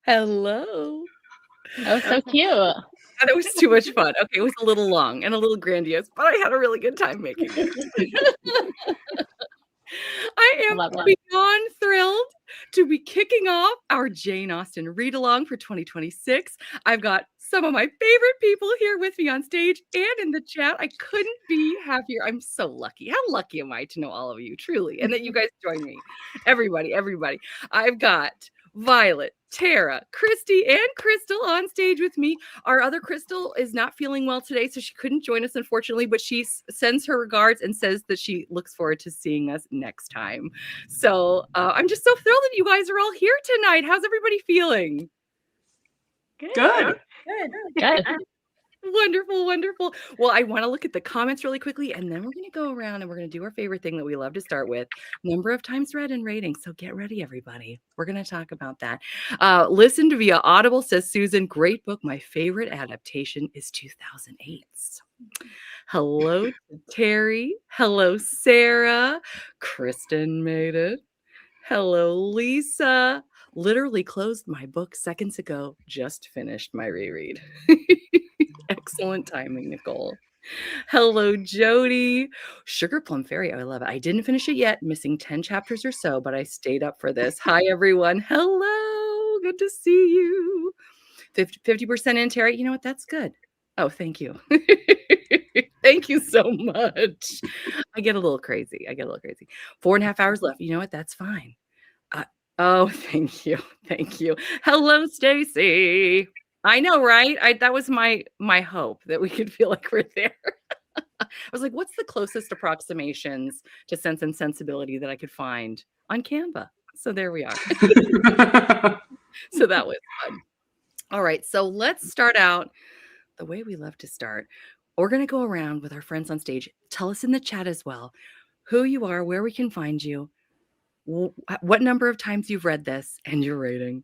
Hello. That was so cute. That was too much fun. Okay, it was a little long and a little grandiose, but I had a really good time making it. I I am love it. beyond thrilled to be kicking off our Jane Austen read-along for 2026. I've got some of my favorite people here with me on stage and in the chat. I couldn't be happier. I'm so lucky. How lucky am I to know all of you, truly, and that you guys join me. Everybody. I've got Violet, Tara, Christy, and Crystal on stage with me. Our other Crystal is not feeling well today, so she couldn't join us, unfortunately, but she sends her regards and says that she looks forward to seeing us next time. So I'm just so thrilled that you guys are all here tonight. How's everybody feeling? Good. Wonderful. Well, I want to look at the comments really quickly, and then we're going to go around and we're going to do our favorite thing that we love to start with, number of times read and rating. So get ready, everybody. We're going to talk about that. Listened via Audible, says Susan. Great book. My favorite adaptation is 2008's. Hello to Terry. Hello, Sarah. Kristen made it. Hello, Lisa. Literally closed my book seconds ago. Just finished my reread. Excellent timing, Nicole. Hello, Jody. Sugar Plum Fairy. I love it. I didn't finish it yet, missing 10 chapters or so, but I stayed up for this. Hi, everyone. Hello. Good to see you. 50% in, Terry. You know what? That's good. Oh, thank you. Thank you so much. I get a little crazy. 4.5 hours left. You know what? That's fine. Oh, thank you. Hello, Stacy. I know, right? That was my hope that we could feel like we're there. I was like, what's the closest approximations to Sense and Sensibility that I could find on Canva? So there we are. So that was fun. All right, so let's start out the way we love to start. We're going to go around with our friends on stage. Tell us in the chat as well who you are, where we can find you, what number of times you've read this, and your rating.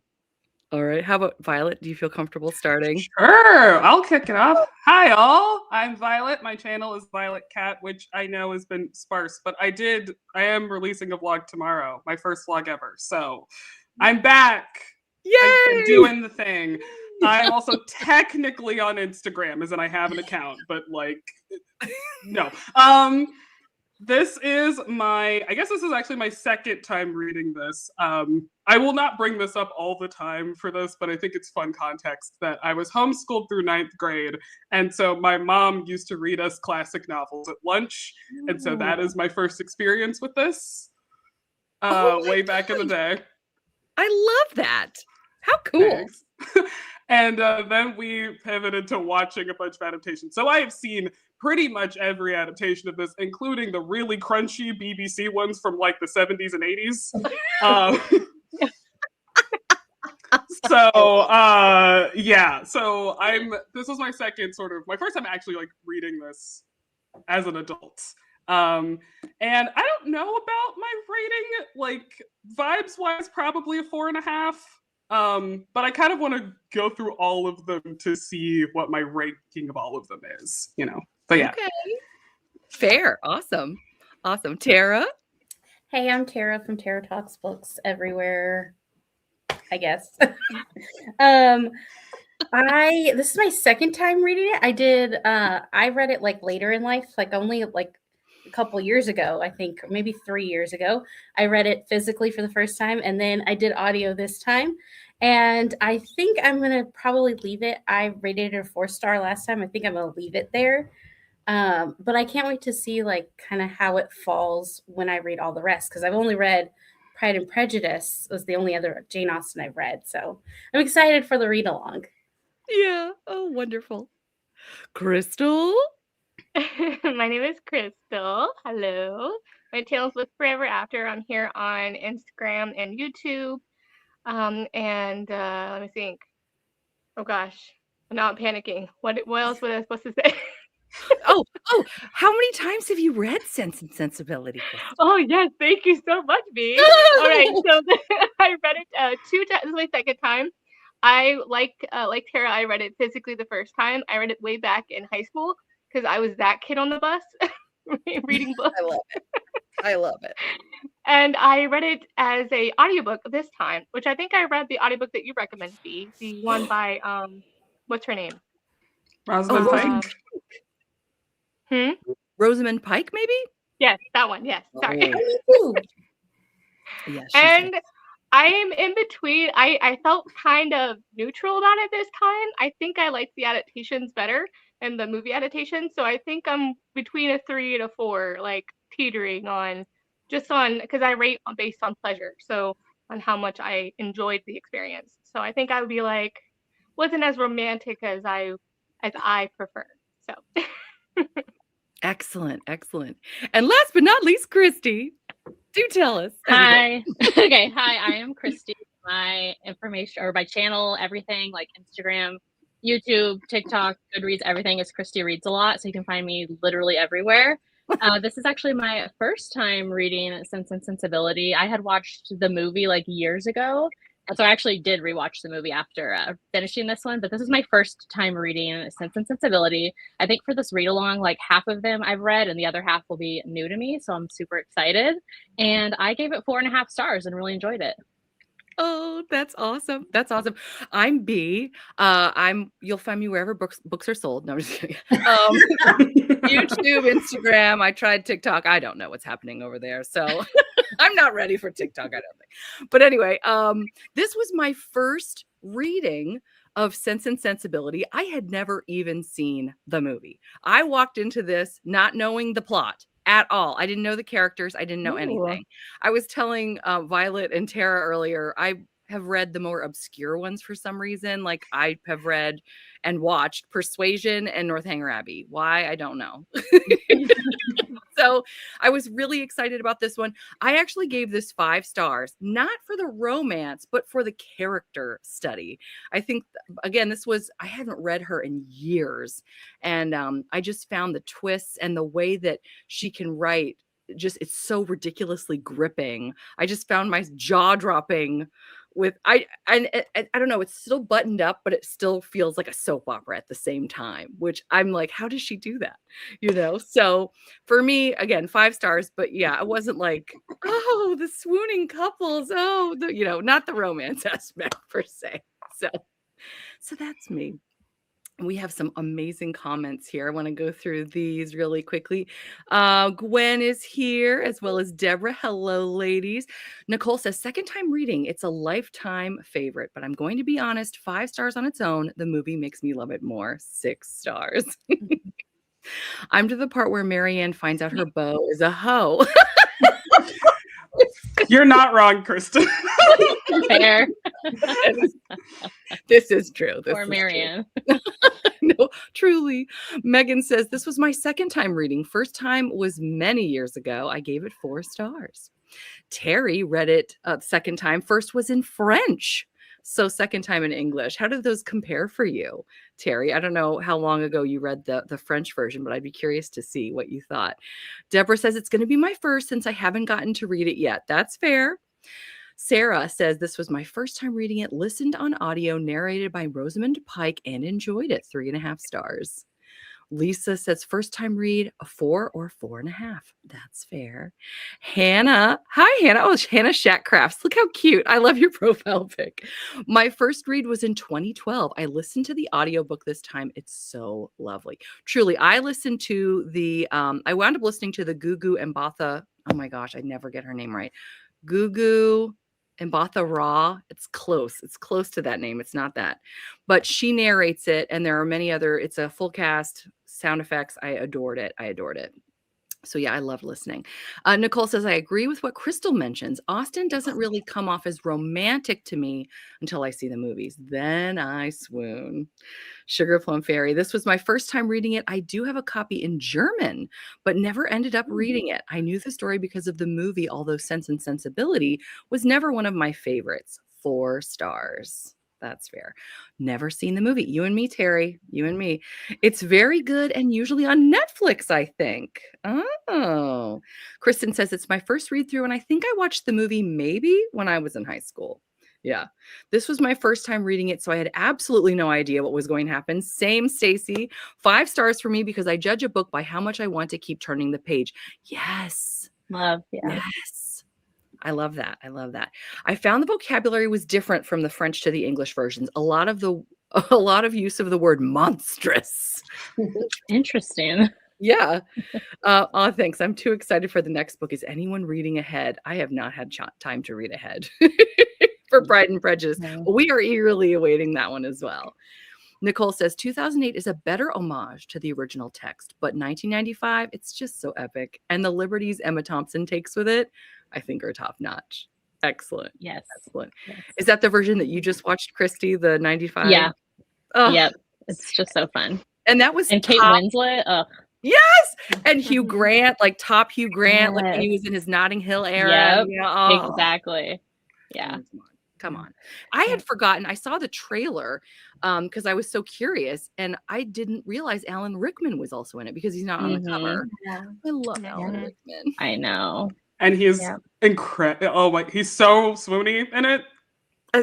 All right. How about Violet? Do you feel comfortable starting? Sure. I'll kick it off. Hi, all. I'm Violet. My channel is Violet Cat, which I know has been sparse, but I am releasing a vlog tomorrow, my first vlog ever. So I'm back. Yay! I'm doing the thing. I'm also technically on Instagram, as in I have an account, but like, no. This is I guess this is actually my second time reading this. I will not bring this up all the time for this, but I think it's fun context that I was homeschooled through 9th grade. And so my mom used to read us classic novels at lunch. And so that is my first experience with this way back in the day. I love that. How cool. And then we pivoted to watching a bunch of adaptations. So I have seen pretty much every adaptation of this, including the really crunchy BBC ones from like the 70s and 80s. So this was my first time actually like reading this as an adult. And I don't know about my rating, like vibes wise, probably a 4.5. But I kind of want to go through all of them to see what my ranking of all of them is, But yeah. Okay. Fair. Awesome. Tara? Hey, I'm Tara from Tara Talks Books everywhere, I guess. This is my second time reading it. I read it like later in life, like only like a couple years ago, I think, maybe 3 years ago. I read it physically for the first time, and then I did audio this time. And I think I'm going to probably leave it. I rated it a 4-star last time. I think I'm going to leave it there. But I can't wait to see like kind of how it falls when I read all the rest, because I've only read Pride and Prejudice was the only other Jane Austen I've read. So I'm excited for the read along. Yeah. Oh, wonderful. Crystal? My name is Crystal. Hello. My channel is Live Forever After. I'm here on Instagram and YouTube. Let me think. Oh gosh, now I'm panicking. What else was I supposed to say? Oh, how many times have you read Sense and Sensibility? Oh yes, thank you so much, B. All right, so I read it 2 times. This is my second time. I like Tara, I read it physically the first time. I read it way back in high school because I was that kid on the bus reading books. I love it. I love it. And I read it as a audiobook this time, which I think I read the audiobook that you recommended, the one by what's her name? Oh, Rosamund Pike. Hmm? Rosamund Pike, maybe? Yes, that one. Yes, sorry. Oh, yeah, she's And I am in between. I felt kind of neutral about it this time. I think I like the adaptations better than the movie adaptation. So I think I'm between a 3 and a 4, like teetering on because I rate based on pleasure. So on how much I enjoyed the experience. So I think I would be like, wasn't as romantic as I prefer. So excellent, excellent. And last but not least, Christy, do tell us. Hi. Okay. Hi, I am Christy. My information or my channel, everything like Instagram, YouTube, TikTok, Goodreads, everything is Christy Reads a Lot. So you can find me literally everywhere. This is actually my first time reading Sense and Sensibility. I had watched the movie like years ago. And so I actually did rewatch the movie after finishing this one. But this is my first time reading Sense and Sensibility. I think for this read along, like half of them I've read and the other half will be new to me. So I'm super excited. And I gave it 4.5 stars and really enjoyed it. Oh, that's awesome. That's awesome. I'm B. You'll find me wherever books are sold. No, I'm just kidding. YouTube, Instagram. I tried TikTok. I don't know what's happening over there. So I'm not ready for TikTok, I don't think. But anyway, this was my first reading of Sense and Sensibility. I had never even seen the movie. I walked into this not knowing the plot at all. I didn't know the characters. I didn't know anything. I was telling Violet and Tara earlier, I have read the more obscure ones for some reason. Like I have read and watched Persuasion and Northanger Abbey. Why? I don't know. So I was really excited about this one. I actually gave this 5 stars, not for the romance, but for the character study. I think, again, I haven't read her in years. And I just found the twists and the way that she can write, it's so ridiculously gripping. I just found my jaw dropping with I don't know, it's still buttoned up, but it still feels like a soap opera at the same time, which I'm like, how does she do that? So for me, again, 5 stars, but yeah, it wasn't like, oh, the swooning couples, not the romance aspect per se. So that's me. We have some amazing comments here. I want to go through these really quickly. Gwen is here, as well as Deborah. Hello, ladies. Nicole says, second time reading. It's a lifetime favorite, but I'm going to be honest, 5 stars on its own. The movie makes me love it more. 6 stars. I'm to the part where Marianne finds out her beau is a hoe. You're not wrong, Kristen. Fair. This is true. Poor Marianne. No, truly. Megan says, this was my second time reading. First time was many years ago. I gave it 4 stars. Terry read it second time. First was in French. So second time in English. How did those compare for you, Terry? I don't know how long ago you read the French version, but I'd be curious to see what you thought. Deborah says, it's going to be my first since I haven't gotten to read it yet. That's fair. Sarah says, this was my first time reading it, listened on audio, narrated by Rosamund Pike, and enjoyed it. 3.5 stars. Lisa says, first time read, a 4 or 4.5. That's fair. Hannah. Hi, Hannah. Oh, Hannah Shatcrafts. Look how cute. I love your profile pic. My first read was in 2012. I listened to the audiobook this time. It's so lovely. Truly, I listened to I wound up listening to the Gugu Mbatha. Oh my gosh, I never get her name right. Gugu Mbatha Raw. It's close. It's close to that name. It's not that. But she narrates it, and there are many other, it's a full cast, sound effects. I adored it. So yeah, I love listening. Nicole says, I agree with what Crystal mentions. Austen doesn't really come off as romantic to me until I see the movies. Then I swoon. Sugar Plum Fairy. This was my first time reading it. I do have a copy in German, but never ended up reading it. I knew the story because of the movie, although Sense and Sensibility was never one of my favorites. 4 stars. That's fair. Never seen the movie. You and me, Terry. You and me. It's very good and usually on Netflix, I think. Oh. Kristen says it's my first read through, and I think I watched the movie maybe when I was in high school. Yeah. This was my first time reading it, so I had absolutely no idea what was going to happen. Same, Stacy. 5 stars for me because I judge a book by how much I want to keep turning the page. Yes. Love, yeah. Yes. I love that. I love that. I found the vocabulary was different from the French to the English versions. A lot of use of the word monstrous. Interesting. Yeah. Oh, thanks. I'm too excited for the next book. Is anyone reading ahead? I have not had time to read ahead for Pride and Prejudice, No. but we are eagerly awaiting that one as well. Nicole says 2008 is a better homage to the original text, but 1995, it's just so epic. And the liberties Emma Thompson takes with it, I think, are top notch. Excellent. Yes. Excellent. Yes. Is that the version that you just watched, Christy, the 95? Yeah. Oh, Yep. It's just so fun. and that was And Kate top. Winslet. Ugh. Yes. And Hugh Grant, like top Hugh Grant, like when he Yes. was in his Notting Hill era. Yep. Yeah, oh. Exactly. Yeah. Come on. I had forgotten. I saw the trailer because I was so curious, and I didn't realize Alan Rickman was also in it because he's not on the cover. Yeah. I love Alan Mhm. Rickman. I know. And he's Yeah. incredible. Oh my, he's so swoony in it.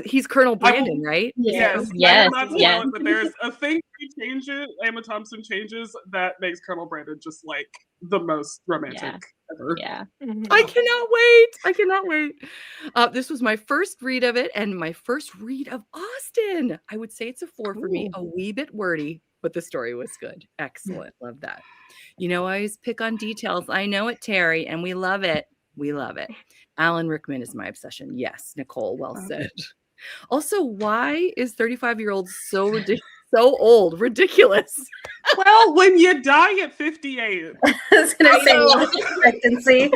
He's Colonel I will- Brandon, right? Yeah. Yes, I Yes, will not spoil yes. it, but there's a thing he changes, Emma Thompson changes, that makes Colonel Brandon just like the most romantic ever. Yeah. I cannot wait. I cannot wait. This was my first read of it and my first read of Austen. I would say it's a 4 for me. A wee bit wordy, but the story was good. Excellent. Love that. I always pick on details. I know it, Terry, and we love it. We love it. Alan Rickman is my obsession. Yes, Nicole, well said. Also, why is 35-year-old so old? Ridiculous. Well, when you die at 58, I was gonna say life expectancy.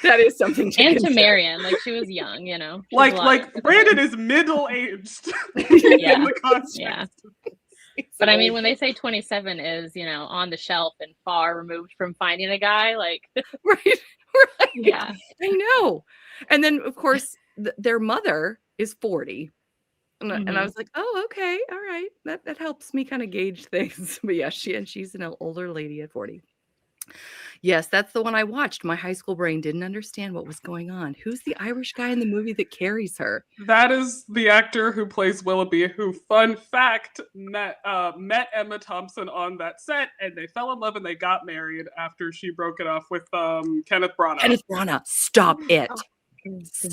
That is something to And to consider. Marion, like she was young, you know. She was a lot like younger. Brandon is middle aged Yeah. in the context. Yeah. But I mean, when they say 27 is, on the shelf and far removed from finding a guy, like, Right. yeah. I know. And then, of course, their mother is 40. And I was like, oh, okay. All right. That helps me kind of gauge things. But yeah, she's an older lady at 40. Yes, that's the one I watched. My high school brain didn't understand what was going on. Who's the Irish guy in the movie that carries her? That is the actor who plays Willoughby, who, fun fact, met Emma Thompson on that set, and they fell in love and they got married after she broke it off with Kenneth Branagh. Kenneth Branagh. Stop it.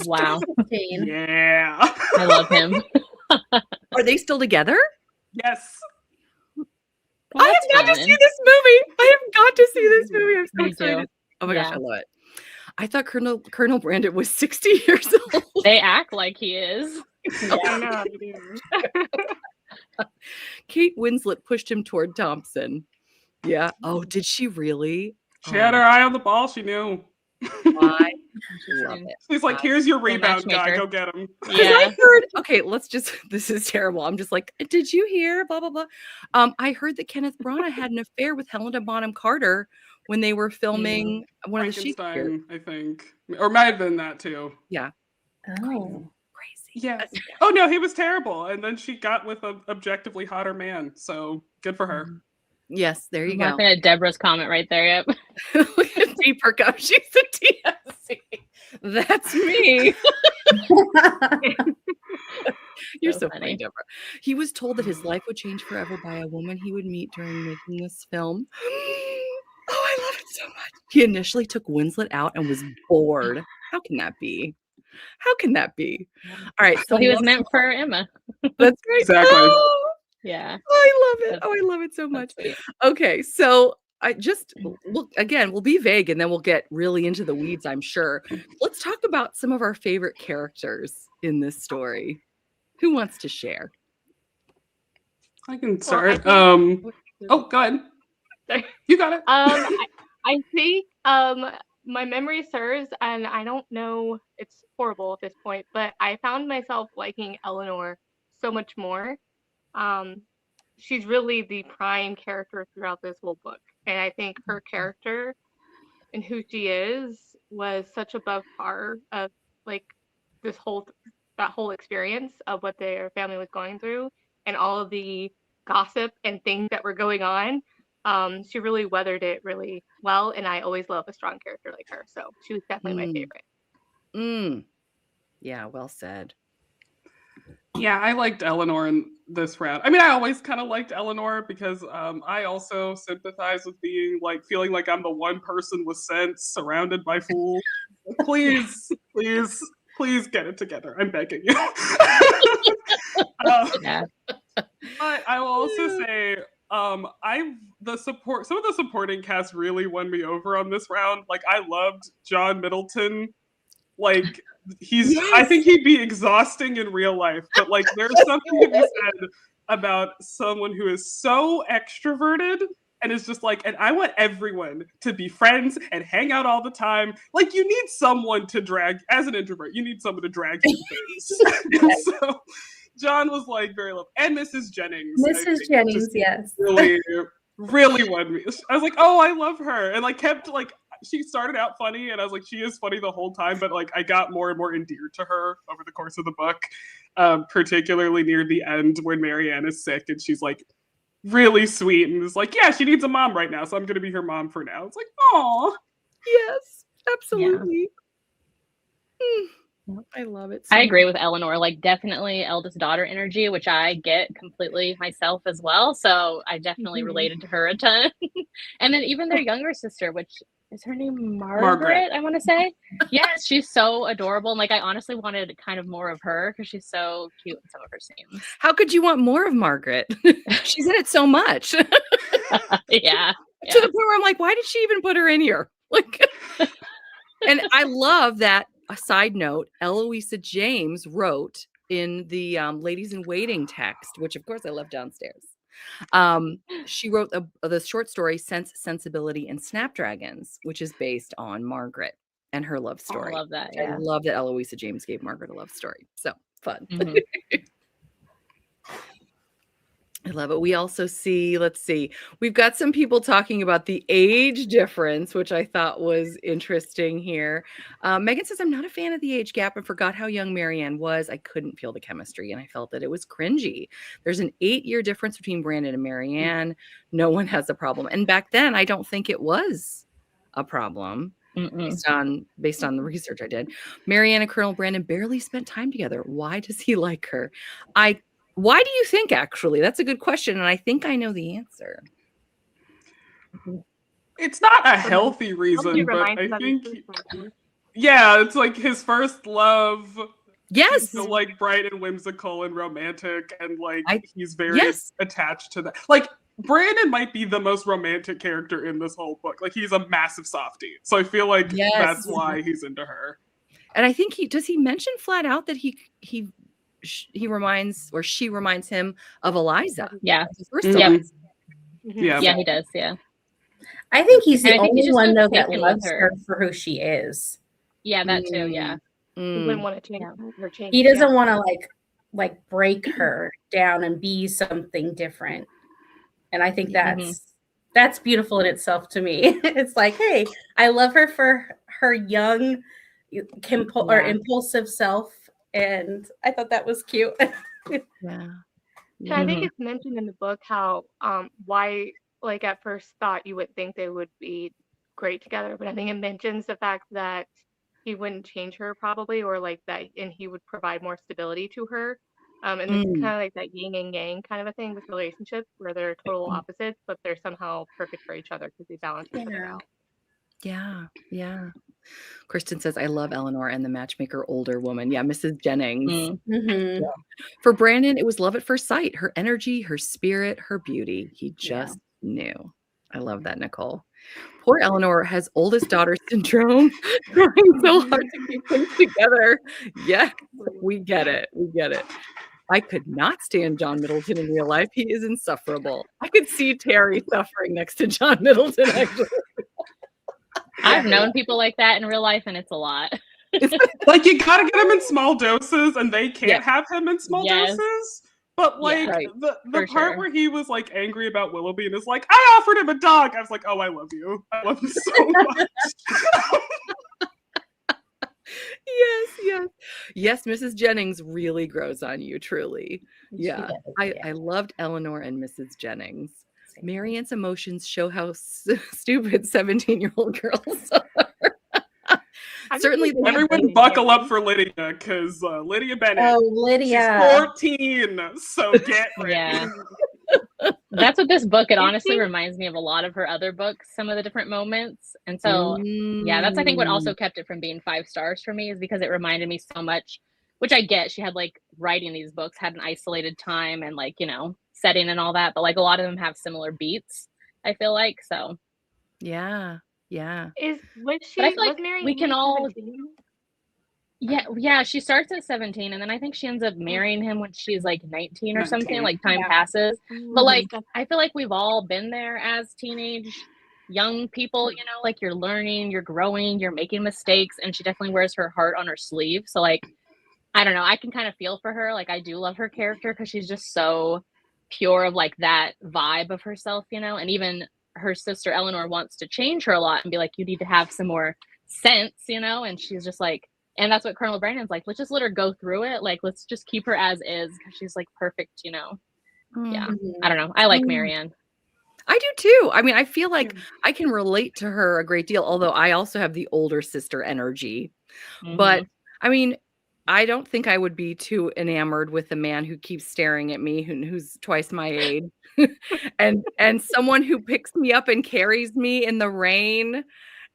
Wow. Yeah. I love him. Are they still together? Yes. Well, I have that's got to fun. see this movie. I have got to see this movie. I'm so Me too. excited. Oh my gosh, Yeah. I love it. I thought Colonel Brandon was 60 years old. They act like he is. I know. Kate Winslet pushed him toward Thompson. Yeah. Oh, did she really? She had her eye on the ball. She knew. I love it. She's like, here's your Little rebound guy. matchmaker. Go get him. Because Yeah. I heard, okay, this is terrible. I'm just like, did you hear? Blah, blah, blah. I heard that Kenneth Branagh had an affair with Helena Bonham Carter when they were filming one of the Shakespeare. Frankenstein, I think. Or might have been that too. Yeah. Oh. Crazy. Yeah. Oh no, he was terrible. And then she got with an objectively hotter man. So good for her. Yes, there you I'm go. laughing at Deborah's comment right there. Yep. Look at Dee Perkup. She's a TSC. That's me. You're So so funny, funny. Deborah. He was told that his life would change forever by a woman he would meet during making this film. Oh, I love it so much. He initially took Winslet out and was bored. How can that be? How can that be? All right. So Well, he was love- meant for Emma. That's right. Exactly. Oh, Yeah. I love it. That's- Oh, I love it so much. That's sweet. Okay, so I just we'll be vague and then we'll get really into the weeds, I'm sure. Let's talk about some of our favorite characters in this story. Who wants to share? I can Well, start. think- Oh, go ahead. Sorry. You got it. I think my memory serves, and I don't know, it's horrible at this point, but I found myself liking Eleanor so much more. She's really the prime character throughout this whole book, and I think her character and who she is was such above par of like that whole experience of what their family was going through and all of the gossip and things that were going on. She really weathered it really well, and I always love a strong character like her. So she was definitely my favorite. Yeah, well said. Yeah, I liked Eleanor in this round. I mean, I always kind of liked Eleanor because I also sympathize with being like feeling like I'm the one person with sense surrounded by fools. Please, please, please get it together. I'm begging you. Um, Yeah. but I will also say, some of the supporting cast really won me over on this round. Like, I loved John Middleton. Like, I Yes. think he'd be exhausting in real life, but like, there's something to be said about someone who is so extroverted and is just like, and I want everyone to be friends and hang out all the time. Like, you need someone to drag, as an introvert, you need someone to drag you to things. And so John was like very low. And Mrs. Jennings. I Mrs. think, Jennings, just yes. really, really won me. I was like, oh, I love her. And like kept like, she started out funny and I was like, she is funny the whole time, but like I got more and more endeared to her over the course of the book, particularly near the end when Marianne is sick and she's like really sweet and is like, yeah, she needs a mom right now, so I'm gonna be her mom for now. It's like, oh, Yes, absolutely. I love it. I agree with Eleanor, like definitely eldest daughter energy, which I get completely myself as well. So I definitely related to her a ton. And then even their younger sister, which is her name Margaret. I want to say. Yes, she's so adorable. And like I honestly wanted kind of more of her because she's so cute in some of her scenes. How could you want more of Margaret? She's in it so much. Yeah. To the point where I'm like, why did she even put her in here? Like, and I love that. A side note, Eloisa James wrote in the Ladies in Waiting text, which of course I left downstairs. She wrote the short story Sense, Sensibility, and Snapdragons, which is based on Margaret and her love story. I love that. Yeah. I love that Eloisa James gave Margaret a love story. So fun. Mhm. I love it. We also see, let's see, we've got some people talking about the age difference, which I thought was interesting here. Megan says, I'm not a fan of the age gap and forgot how young Marianne was. I couldn't feel the chemistry and I felt that it was cringy. There's an 8-year difference between Brandon and Marianne. No one has a problem. And back then, I don't think it was a problem. Based on the research I did. Marianne and Colonel Brandon barely spent time together. Why does he like her? Why do you think, actually? That's a good question, and I think I know the answer. It's not a healthy reason, but I think, yeah, it's like his first love. Yes. He's so like bright and whimsical and romantic, and like he's very attached to that. Like, Brandon might be the most romantic character in this whole book. Like, he's a massive softie. So I feel like that's why he's into her. And I think he mention flat out that he reminds, or she reminds him of Eliza. Yeah. Yeah, he does. Yeah. I think he's the only one though that loves her for who she is. Yeah, that too. Yeah. He wouldn't want to change her. He doesn't want to like break her down and be something different. And I think that's beautiful in itself to me. It's like, hey, I love her for her young, or impulsive self. And I thought that was cute. Yeah. So I think it's mentioned in the book how why, like, at first thought you would think they would be great together, but I think it mentions the fact that he wouldn't change her probably, or like that, and he would provide more stability to her. And it's kind of like that yin and yang kind of a thing with relationships where they're total opposites, but they're somehow perfect for each other because they balance each other out. Yeah. Kristen says, I love Eleanor and the matchmaker older woman. Yeah, Mrs. Jennings. Yeah. For Brandon, it was love at first sight. Her energy, her spirit, her beauty. He just knew. I love that, Nicole. Poor Eleanor has oldest daughter syndrome, trying so hard to keep things together. Yeah, we get it. I could not stand John Middleton in real life. He is insufferable. I could see Terry suffering next to John Middleton, actually. I've known people like that in real life, and it's a lot. Like, you gotta get him in small doses, and they can't have him in small doses. But like the part where he was like angry about Willoughby and is like, I offered him a dog. I was like, oh, I love you. I love you so much. Yes, Mrs. Jennings really grows on you, truly. Yeah. I loved Eleanor and Mrs. Jennings. Marianne's emotions show how stupid 17-year-old girls are. Certainly just Everyone Lydia buckle up Barry. for Lydia, because Lydia Bennett, Oh, she's Lydia. 14, so get ready. Yeah. That's what this book, it Is honestly she? reminds me of a lot of her other books, some of the different moments. And so, yeah, that's I think what also kept it from being 5 stars for me, is because it reminded me so much, which I get. She had like writing these books had an isolated time and like, setting and all that, but like a lot of them have similar beats, I feel like. So, Yeah. Yeah. Was but I she feel like was Mary we can all 17? yeah, she starts at 17 and then I think she ends up marrying him when she's like 19 or something, 19. like time Yeah. passes. But like That's I feel like we've all been there as teenage young people, like you're learning, you're growing, you're making mistakes, and she definitely wears her heart on her sleeve. So like I don't know, I can kind of feel for her. Like I do love her character because she's just so pure of like that vibe of herself, and even her sister Eleanor wants to change her a lot and be like, you need to have some more sense, and she's just like, and that's what Colonel Brandon's like, let's just let her go through it, like let's just keep her as is because she's like perfect. Yeah, Mhm. I don't know, I like Mm. Marianne. I do too. I mean, I feel like I can relate to her a great deal, although I also have the older sister energy. But I mean, I don't think I would be too enamored with a man who keeps staring at me, who's twice my age, and someone who picks me up and carries me in the rain,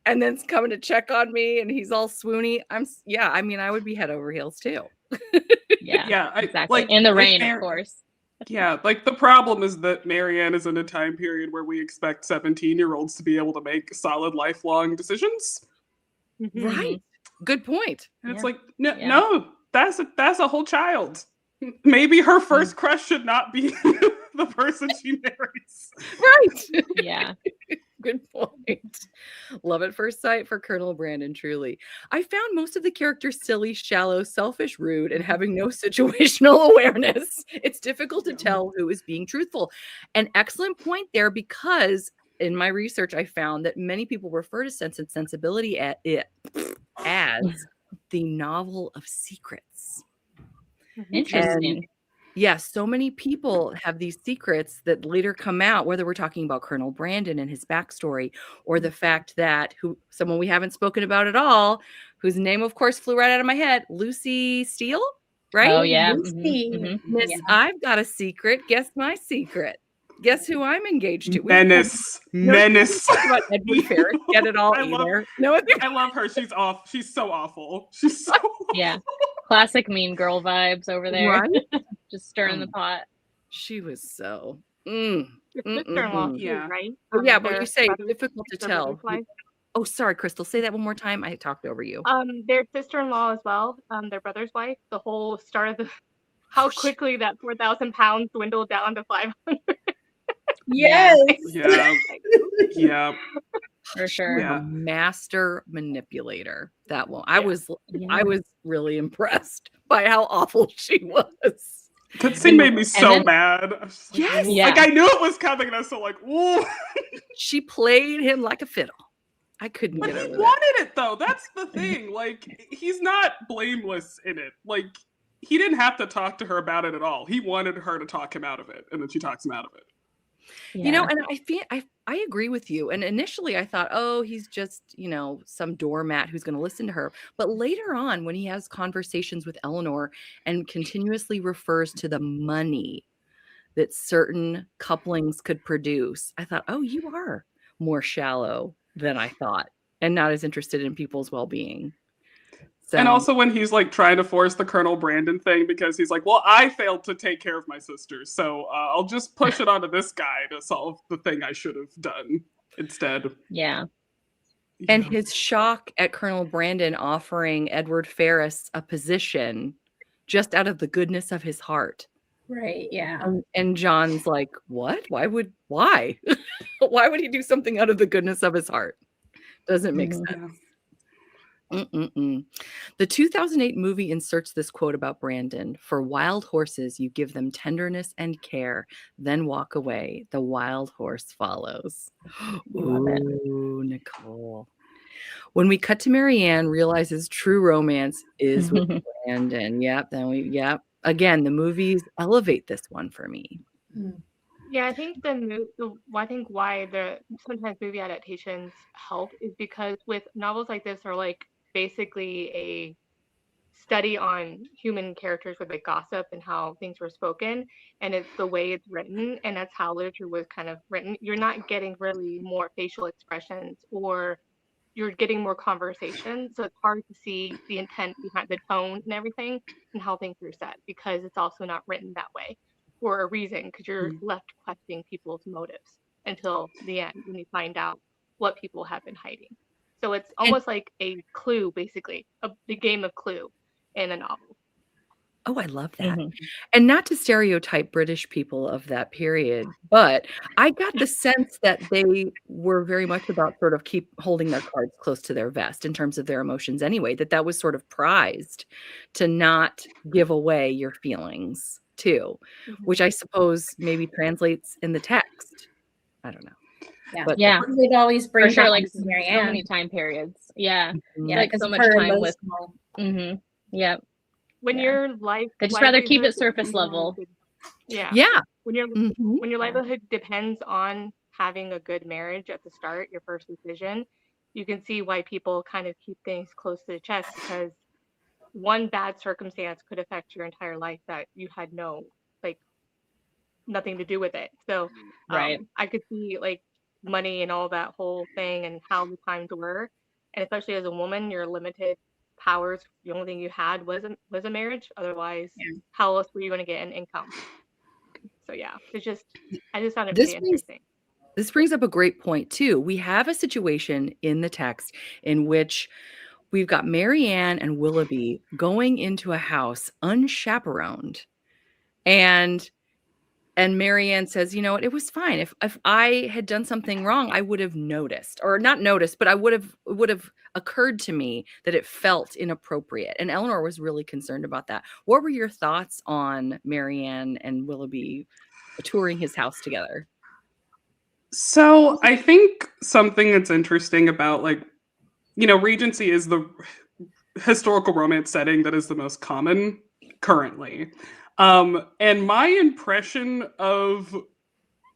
and then's coming to check on me, and he's all swoony. Yeah. I mean, I would be head over heels too. Yeah, Yeah, exactly. like In the rain, of course. Yeah, like the problem is that Marianne is in a time period where we expect 17-year-olds to be able to make solid lifelong decisions. Right. Good point. And it's Yeah. like, no, Yeah. no, that's a whole child. Maybe her first crush should not be the person she marries. Right. Yeah. Good point. Love at first sight for Colonel Brandon, truly. I found most of the characters silly, shallow, selfish, rude, and having no situational awareness. It's difficult to tell who is being truthful. An excellent point there, because in my research, I found that many people refer to Sense and Sensibility as the novel of secrets. Interesting. And yes, so many people have these secrets that later come out, whether we're talking about Colonel Brandon and his backstory, or the fact that someone we haven't spoken about at all, whose name, of course, flew right out of my head, Lucy Steele, right? Oh yeah. Lucy. Miss, Yeah. I've got a secret. Guess my secret. Guess who I'm engaged to? Menace. No, Menace. talk about Edward Ferrars. Get it all I love- either. No, I love her. She's off. She's so awful. She's so Yeah. Classic mean girl vibes over there. right? Just stirring the pot. She was so. Your sister-in-law too, Yeah. right? But yeah, but Their you say brother's- difficult to their tell. brother's wife. Oh, sorry, Crystal. Say that one more time. I talked over you. Their sister-in-law as well. Their brother's wife. The whole start of how quickly that 4,000 pounds dwindled down to 500. Yes. Yeah. Yeah. For sure. Yeah. A master manipulator. That one. I Yeah. was really impressed by how awful she was. That scene made me so then- mad. I was just like, Yes. Yeah. Like I knew it was coming, and I was so like, ooh. She played him like a fiddle. I couldn't But get he over that. wanted it though. That's the thing. Like he's not blameless in it. Like he didn't have to talk to her about it at all. He wanted her to talk him out of it, and then she talks him out of it. You know, and I agree with you. And initially I thought, oh, he's just, some doormat who's going to listen to her. But later on, when he has conversations with Eleanor and continuously refers to the money that certain couplings could produce, I thought, oh, you are more shallow than I thought and not as interested in people's well-being. So, And also when he's like trying to force the Colonel Brandon thing because he's like, well, I failed to take care of my sisters, so I'll just push it onto this guy to solve the thing I should have done instead. Yeah. and his shock at Colonel Brandon offering Edward Ferrars a position just out of the goodness of his heart. Right. Yeah. And John's like, what? Why? Why would he do something out of the goodness of his heart? Doesn't make sense. The 2008 movie inserts this quote about Brandon: "For wild horses, you give them tenderness and care, then walk away. The wild horse follows." Love it. Ooh, Nicole. When we cut to Marianne, realizes true romance is with Brandon. Yep. Again, the movies elevate this one for me. Yeah, I think I think why the sometimes movie adaptations help is because with novels like this or like basically a study on human characters with like gossip and how things were spoken, and it's the way it's written, and that's how literature was kind of written. You're not getting really more facial expressions, or you're getting more conversation, so it's hard to see the intent behind the tone and everything and how things are said, because it's also not written that way for a reason, because you're left questioning people's motives until the end when you find out what people have been hiding. So it's And almost like a clue, basically, the game of Clue in a novel. oh, I love that. Mhm. And not to stereotype British people of that period, but I got the sense that they were very much about sort of keep holding their cards close to their vest in terms of their emotions anyway, that was sort of prized to not give away your feelings too, which I suppose maybe translates in the text. I don't know. Yeah. But Yeah, They'd always bring for sure. that Like up to so Marianne. many time periods. Yeah, Yeah, like because so of much her time with. emotional. Yeah, When Yeah. your life I just rather keep it livelihood surface depends level. on- yeah. yeah. When your Mhm. when your livelihood depends on having a good marriage at the start, your first decision, you can see why people kind of keep things close to the chest, because one bad circumstance could affect your entire life that you had like nothing to do with it. So Right. I could see like money and all that whole thing and how the times were, and especially as a woman, your limited powers. The only thing you had was a marriage. Otherwise, Yeah. how else were you going to get an income? So yeah, I just found it This pretty brings interesting. this brings up a great point too. We have a situation in the text in which we've got Marianne and Willoughby going into a house unchaperoned, and Marianne says, "You know what? It was fine. If I had done something wrong, I would have noticed, or not noticed, but it would have occurred to me that it felt inappropriate." And Eleanor was really concerned about that. What were your thoughts on Marianne and Willoughby touring his house together? So I think something that's interesting about Regency is the historical romance setting that is the most common currently. And my impression of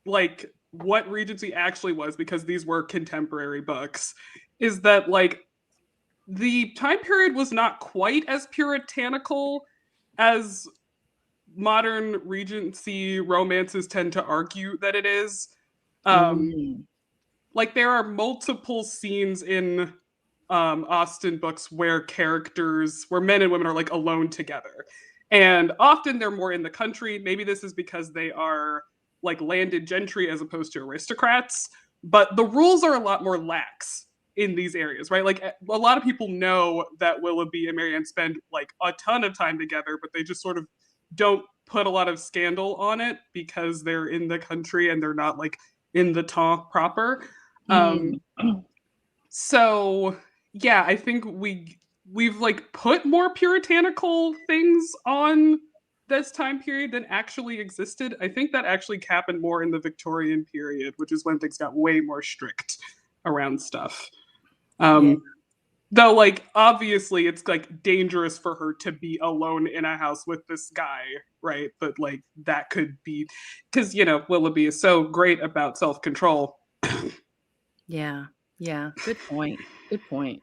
like what Regency actually was, because these were contemporary books, is that like the time period was not quite as puritanical as modern Regency romances tend to argue that it is. Um, Mm. like there are multiple scenes in Austen books where men and women are like alone together. And often they're more in the country. Maybe this is because they are like landed gentry as opposed to aristocrats, but the rules are a lot more lax in these areas, right? Like a lot of people know that Willoughby and Marianne spend like a ton of time together, but they just sort of don't put a lot of scandal on it because they're in the country and they're not like in the temps proper. Mm. So yeah, I think we've like put more puritanical things on this time period than actually existed. I think that actually happened more in the Victorian period, which is when things got way more strict around stuff. Yeah. Though, like, obviously, it's like dangerous for her to be alone in a house with this guy, right? But like, that could be because Willoughby is so great about self control. Yeah. Yeah. Good point. Good point.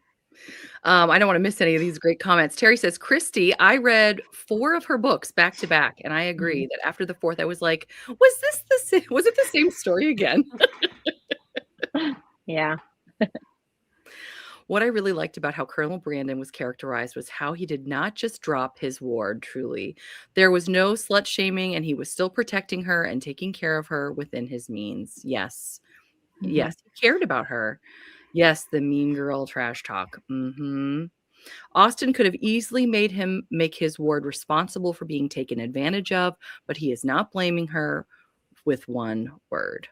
I don't want to miss any of these great comments. Terry says, Christy, I read 4 of her books back to back, and I agree that after the 4th, I was like, was it the same story again? Yeah. What I really liked about how Colonel Brandon was characterized was how he did not just drop his ward, truly. There was no slut shaming, and he was still protecting her and taking care of her within his means. Yes. Yes, he cared about her. Yes, the mean girl trash talk. Austen could have easily made him make his ward responsible for being taken advantage of, but he is not blaming her with one word.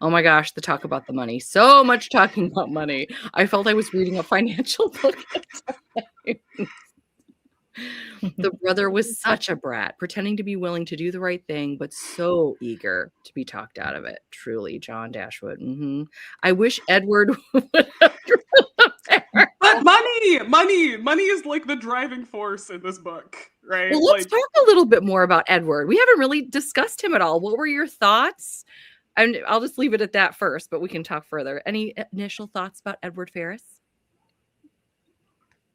Oh my gosh, the talk about the money. So much talking about money. I felt I was reading a financial book at times. The brother was such a brat, pretending to be willing to do the right thing, but so eager to be talked out of it. Truly, John Dashwood. I wish Edward would have driven the pair. But money is like the driving force in this book, right? Well, let's talk a little bit more about Edward. We haven't really discussed him at all. What were your thoughts? And I'll just leave it at that first, but we can talk further. Any initial thoughts about Edward Ferrars?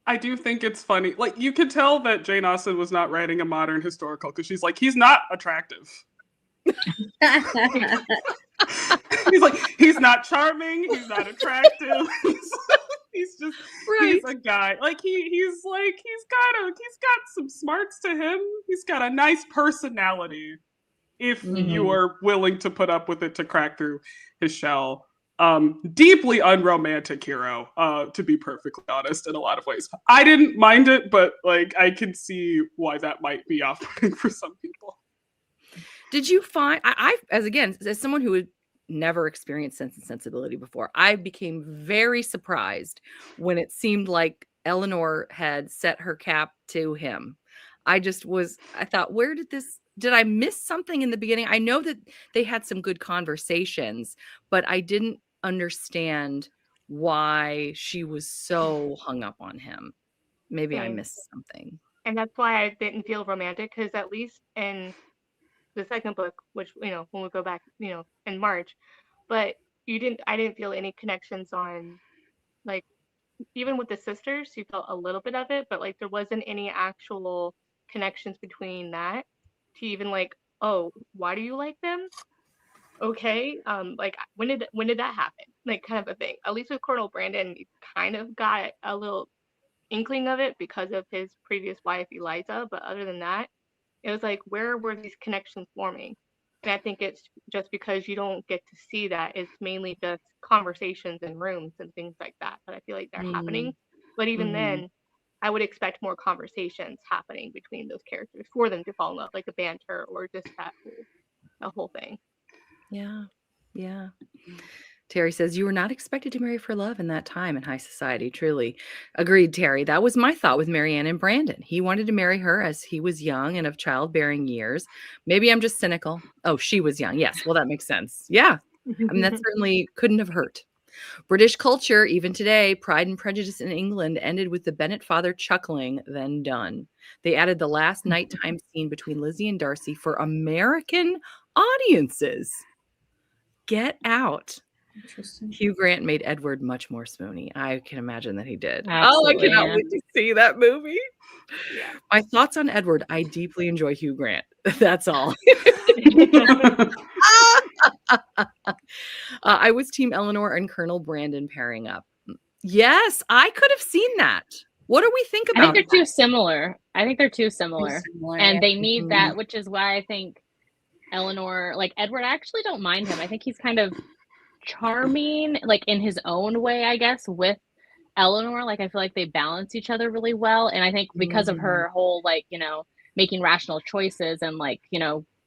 I do think it's funny. Like, you could tell that Jane Austen was not writing a modern historical because she's like, he's not attractive. He's like, he's not charming. He's not attractive. He's just, Right. he's a guy. Like, he's got some smarts to him. He's got a nice personality. If you are willing to put up with it to crack through his shell. Deeply unromantic hero, to be perfectly honest, in a lot of ways. I didn't mind it, but like I can see why that might be off-putting for some people. Did you find as someone who had never experienced Sense and Sensibility before, I became very surprised when it seemed like Eleanor had set her cap to him. I thought, did I miss something in the beginning? I know that they had some good conversations, but I didn't understand why she was so hung up on him. Maybe I Same. missed something. And that's why I didn't feel romantic, because at least in the second book, which, when we go back, in March, but I didn't feel any connections on, like, even with the sisters, you felt a little bit of it, but like there wasn't any actual connections between that to even like, oh, why do you like them? Okay, like when did that happen? Like, kind of a thing. At least with Colonel Brandon, you kind of got a little inkling of it because of his previous wife Eliza, but other than that, it was like, where were these connections forming? And I think it's just because you don't get to see that. It's mainly just conversations in rooms and things like that. But I feel like they're happening. But even then, I would expect more conversations happening between those characters for them to fall in love, like a banter or just that whole thing. Yeah. Yeah. Terry says, you were not expected to marry for love in that time in high society. Truly. Agreed, Terry. That was my thought with Marianne and Brandon. He wanted to marry her as he was young and of childbearing years. Maybe I'm just cynical. Oh, she was young. Yes. Well, that makes sense. Yeah. I mean, that certainly couldn't have hurt. British culture, even today, Pride and Prejudice in England ended with the Bennet father chuckling, then done. They added the last nighttime scene between Lizzie and Darcy for American audiences. Get out. Interesting. Hugh Grant made Edward much more spoony. I can imagine that he did. Absolutely, I cannot yeah. wait to see that movie. Yeah. My thoughts on Edward, I deeply enjoy Hugh Grant. That's all. I was Team Eleanor and Colonel Brandon pairing up. Yes, I could have seen that. What do we think I about think they're too similar. And they need Mhm. that, which is why I think Eleanor, like Edward, I actually don't mind him. I think he's kind of charming, like in his own way, I guess, with Eleanor. Like I feel like they balance each other really well. And I think because of her whole, like, making rational choices and like,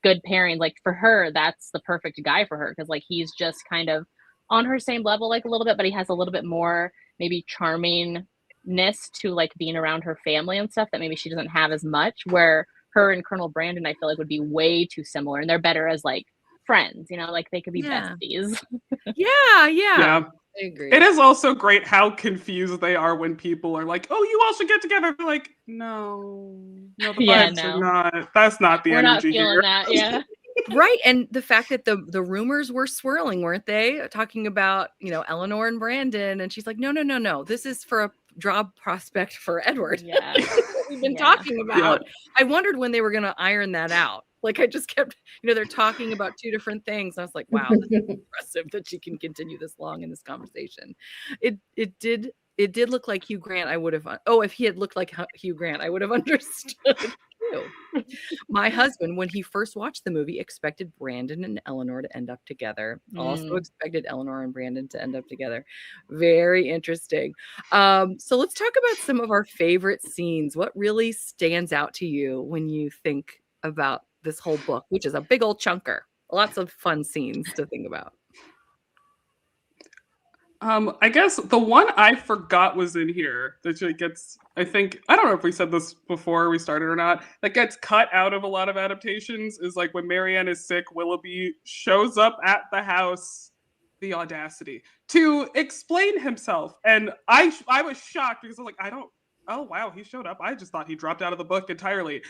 good pairing, like for her, that's the perfect guy for her. Cause like he's just kind of on her same level, like a little bit, but he has a little bit more maybe charmingness to like being around her family and stuff that maybe she doesn't have as much, where her and Colonel Brandon, I feel like, would be way too similar, and they're better as like friends, like they could be besties. Yeah. Yeah. I agree. It is also great how confused they are when people are like, "Oh, you all should get together." They're like, "No, the vibes are not. That's not the We're not energy feeling here." that, yeah. Right. And the fact that the rumors were swirling, weren't they? Talking about, Eleanor and Brandon. And she's like, no. This is for a job prospect for Edward. Yeah. We've been talking about. I wondered when they were going to iron that out. Like, I just kept, they're talking about two different things. And I was like, wow, this is impressive that she can continue this long in this conversation. It did look like Hugh Grant. I would have, if he had looked like Hugh Grant, I would have understood too. My husband, when he first watched the movie, expected Brandon and Eleanor to end up together. Also expected Eleanor and Brandon to end up together. Very interesting. So let's talk about some of our favorite scenes. What really stands out to you when you think about this whole book, which is a big old chunker? Lots of fun scenes to think about. I guess the one I forgot was in here that gets, I don't know if we said this before we started or not, that gets cut out of a lot of adaptations is like when Marianne is sick, Willoughby shows up at the house, the audacity, to explain himself. And I was shocked because I was like, oh wow, he showed up. I just thought he dropped out of the book entirely.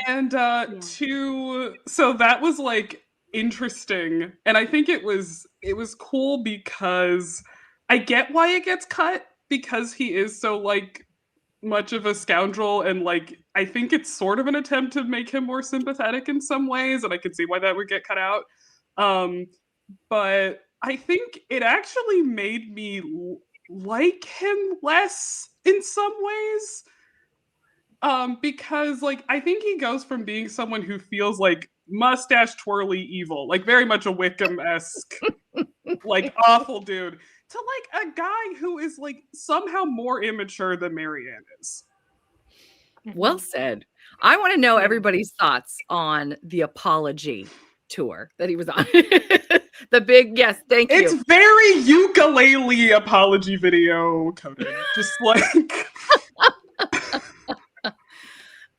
And so that was like interesting, and I think it was cool because I get why it gets cut because he is so like much of a scoundrel, and like I think it's sort of an attempt to make him more sympathetic in some ways, and I can see why that would get cut out. Um, but I think it actually made me like him less in some ways. Because like I think he goes from being someone who feels like mustache twirly evil, like very much a Wickham-esque, like awful dude, to like a guy who is like somehow more immature than Marianne is. Well said. I want to know everybody's thoughts on the apology tour that he was on. The big yes, thank It's you. very ukulele apology video coded. Just like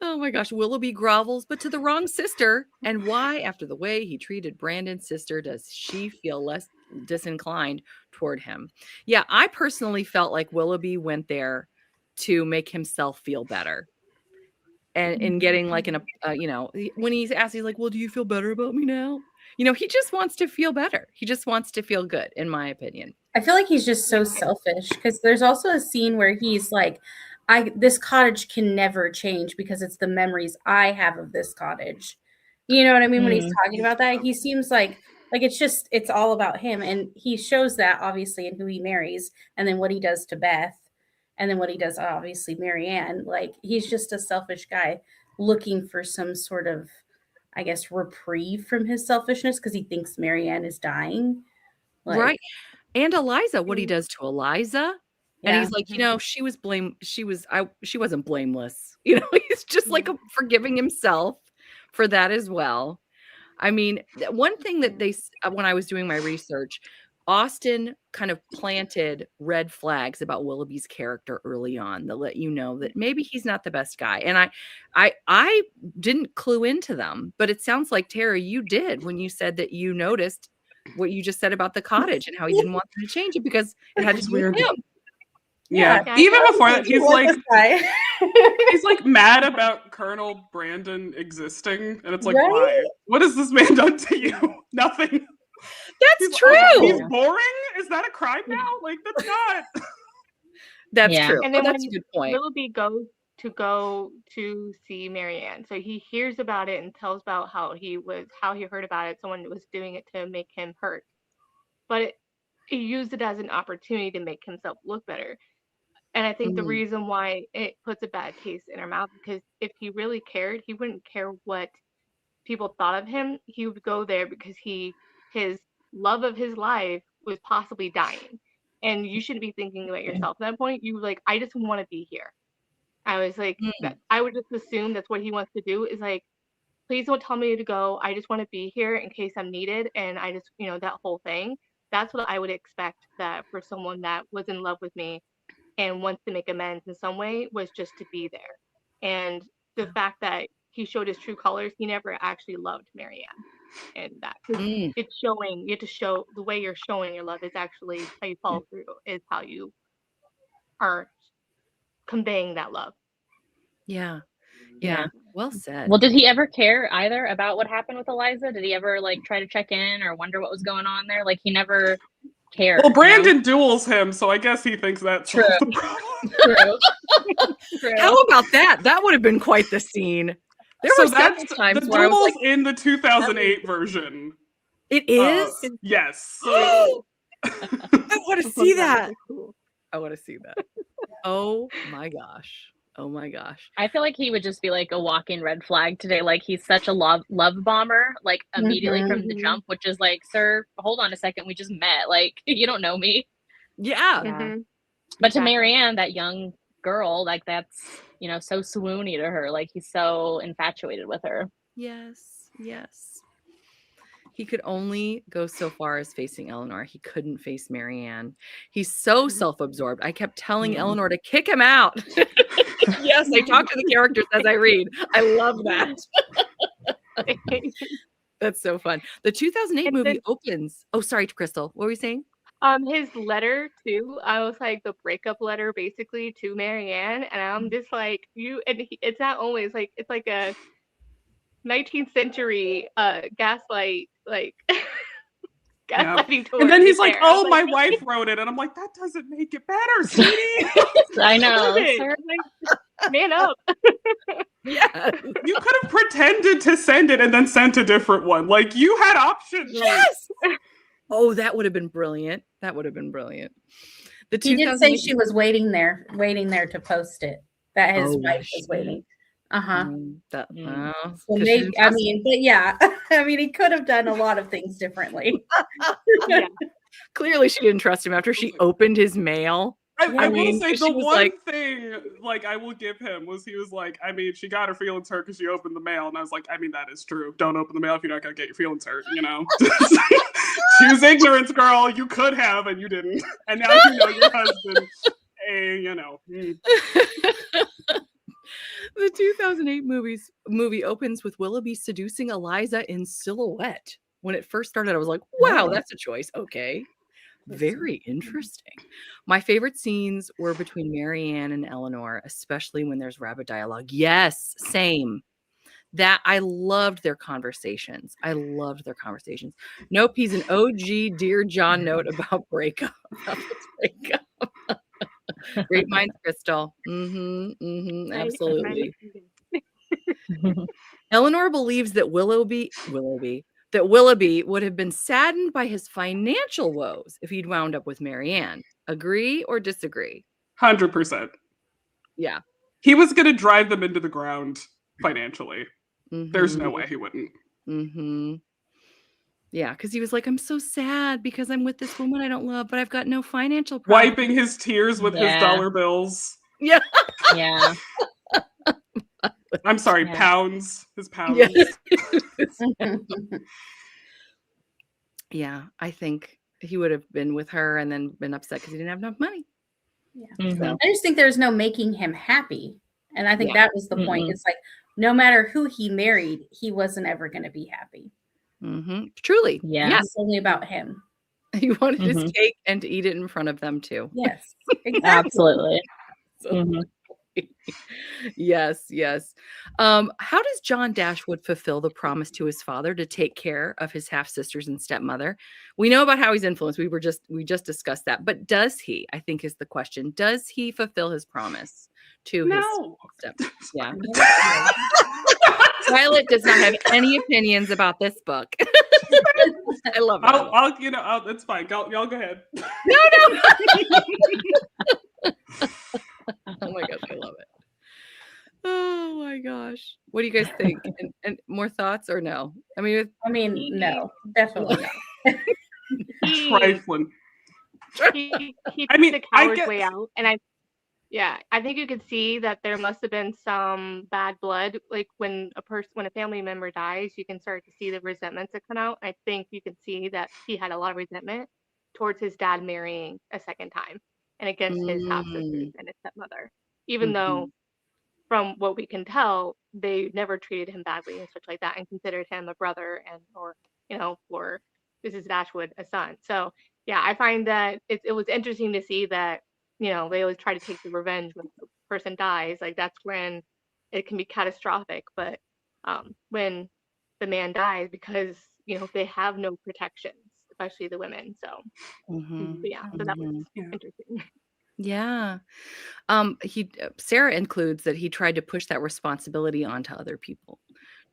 Oh my gosh, Willoughby grovels, but to the wrong sister. And why, after the way he treated Brandon's sister, does she feel less disinclined toward him? Yeah, I personally felt like Willoughby went there to make himself feel better. And in getting like when he's asked, he's like, well, do you feel better about me now? He just wants to feel better. He just wants to feel good, in my opinion. I feel like he's just so selfish because there's also a scene where he's like, this cottage can never change because it's the memories I have of this cottage. You know what I mean? When he's talking about that, he seems like it's all about him. And he shows that obviously in who he marries and then what he does to Beth and then what he does, obviously, Marianne. Like, he's just a selfish guy looking for some sort of, I guess, reprieve from his selfishness because he thinks Marianne is dying. Like, Right. And Eliza, what he does to Eliza. And yeah. he's like, she wasn't blameless. He's just like forgiving himself for that as well. I mean, one thing that when I was doing my research, Austen kind of planted red flags about Willoughby's character early on that let you know that maybe he's not the best guy. And I didn't clue into them, but it sounds like, Tara, you did when you said that you noticed what you just said about the cottage and how he didn't want them to change it because it had to do with him. Yeah. Yeah, Even before that, he's like this guy. he's like mad about Colonel Brandon existing, and it's like, Right? why? What has this man done to you? Nothing. That's true. He's boring. Is that a crime now? Like, that's not. That's Yeah. true. And then That's when a good point. Willoughby goes to see Marianne, so he hears about it and tells about how he heard about it. Someone was doing it to make him hurt, but he used it as an opportunity to make himself look better. And I think the reason why it puts a bad taste in our mouth, because if he really cared, he wouldn't care what people thought of him. He would go there because his love of his life was possibly dying. And you shouldn't be thinking about yourself at that point. You were like, I just want to be here. I was like, I would just assume that's what he wants to do is like, please don't tell me to go. I just want to be here in case I'm needed. And I just, that whole thing. That's what I would expect that for someone that was in love with me and wants to make amends in some way was just to be there. And the fact that he showed his true colors, he never actually loved Marianne. And that it's showing, you have to show the way you're showing your love is actually how you follow through, is how you are conveying that love. Yeah. Well said. Well, did he ever care either about what happened with Eliza? Did he ever like try to check in or wonder what was going on there? Like, he never cared. Well, Brandon duels him, so I guess he thinks that's True. the problem. True. How about that? That would have been quite the scene. There were several times the where I was duels like, in the 2008 version. it is? Yes. I want to see that. Really cool. I want to see that. Oh my gosh. I feel like he would just be like a walking red flag today. Like, he's such a love bomber, like immediately from the jump, which is like, sir, hold on a second. We just met. Like, you don't know me. Yeah. But to Marianne, that young girl, like, that's, so swoony to her. Like, he's so infatuated with her. Yes. He could only go so far as facing Eleanor. He couldn't face Marianne. He's so self-absorbed. I kept telling Eleanor to kick him out. Yes, I talk to the characters as I read. I love that. That's so fun. The 2008 movie opens. Oh, sorry, Crystal. What were you saying? His letter too. I was like the breakup letter basically to Marianne, and I'm just like it's not only it's like a 19th century gaslight gaslighting to And then her he's right like, there. I "Oh, was my like, wife wrote it," and I'm like, "That doesn't make it better, sweetie." I know. "Love it." Sarah- Like, man up. Yeah. You could have pretended to send it and then sent a different one. Like, you had options. Yes. Oh, that would have been brilliant. That would have been brilliant. The He did say 2008 she was waiting there to post it. That his Oh, wife was was she? waiting. Uh-huh. That, Mm. oh, So 'cause she maybe, didn't I trust mean, but yeah, I mean, he could have done a lot of things differently. Yeah. Clearly, she didn't trust him after she opened his mail. I will mean, say 'cause the she was one like- thing like I will give him was he was like, I mean, she got her feelings hurt because she opened the mail, and I was like, I mean, that is true. Don't open the mail if you're not gonna get your feelings hurt, you know. Choose ignorance, girl. You could have, and you didn't, and now you know your husband. You know. The 2008 movie opens with Willoughby seducing Eliza in silhouette. When it first started, I was like, wow, that's a choice. Okay. Very interesting. My favorite scenes were between Marianne and Eleanor, especially when there's rapid dialogue. Yes, same. That I loved their conversations. Nope, he's an OG Dear John note about breakup. Great minds, Crystal. Absolutely. Eleanor believes that Willoughby would have been saddened by his financial woes if he'd wound up with Marianne. Agree or disagree? 100%. Yeah. He was gonna drive them into the ground financially. There's no Mhm. way he wouldn't. Mhm. Yeah, because he was like, I'm so sad because I'm with this woman I don't love, but I've got no financial problem. Wiping his tears with his Yeah. dollar bills. Yeah. Yeah. I'm sorry, Yeah. pounds. His pounds. Yeah. Yeah, I think he would have been with her and then been upset because he didn't have enough money. Mhm. I just think there's no making him happy. And I think Yeah. that was the point. Mm-mm. It's like, no matter who he married, he wasn't ever going to be happy. Truly. Yeah. It's only about him. He wanted his Mhm. cake and to eat it in front of them too. Yes, exactly. Absolutely. So- Mhm. Yes. How does John Dashwood fulfill the promise to his father to take care of his half sisters and stepmother? We know about how he's influenced. We just discussed that. But does he? I think is the question. Does he fulfill his promise to his No. step? Yeah. Violet does not have any opinions about this book. I love it. It's fine. Y'all go ahead. No. Oh my gosh, I love it. Oh my gosh. What do you guys think? And more thoughts or no? I mean, No, definitely not. Trifling. He I mean, took the I coward's get- way out, and I think you could see that there must have been some bad blood. Like when a family member dies, you can start to see the resentments that come out. I think you can see that he had a lot of resentment towards his dad marrying a second time and against his half sisters and his stepmother, even though from what we can tell, they never treated him badly and such like that, and considered him a brother or for Mrs. Dashwood a son. So yeah, I find that it was interesting to see that they always try to take the revenge when the person dies. Like that's when it can be catastrophic. But when the man dies, because they have no protections, especially the women. So but yeah, so that was interesting. Yeah. Sarah includes that he tried to push that responsibility onto other people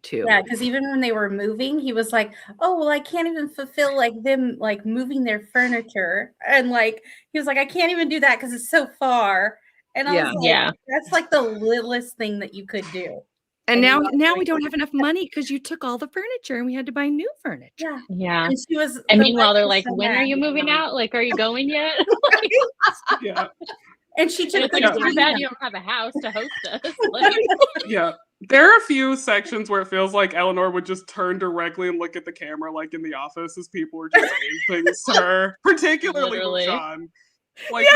too. Yeah, because even when they were moving, he was like, "Oh, well, I can't even fulfill them moving their furniture," and he was like, "I can't even do that because it's so far." And I was like, Yeah. "That's like the littlest thing that you could do." And And now we don't have enough money because you took all the furniture and we had to buy new furniture. Yeah, Yeah. and she was. And the meanwhile, wife they're was like, so when are mad. you moving out? Like, are you going yet? Yeah. And she took It's the like, too time. bad you don't have a house to host us. Like, Yeah. There are a few sections where it feels like Eleanor would just turn directly and look at the camera, like in the office, as people were just saying things to her, particularly Literally. with John. With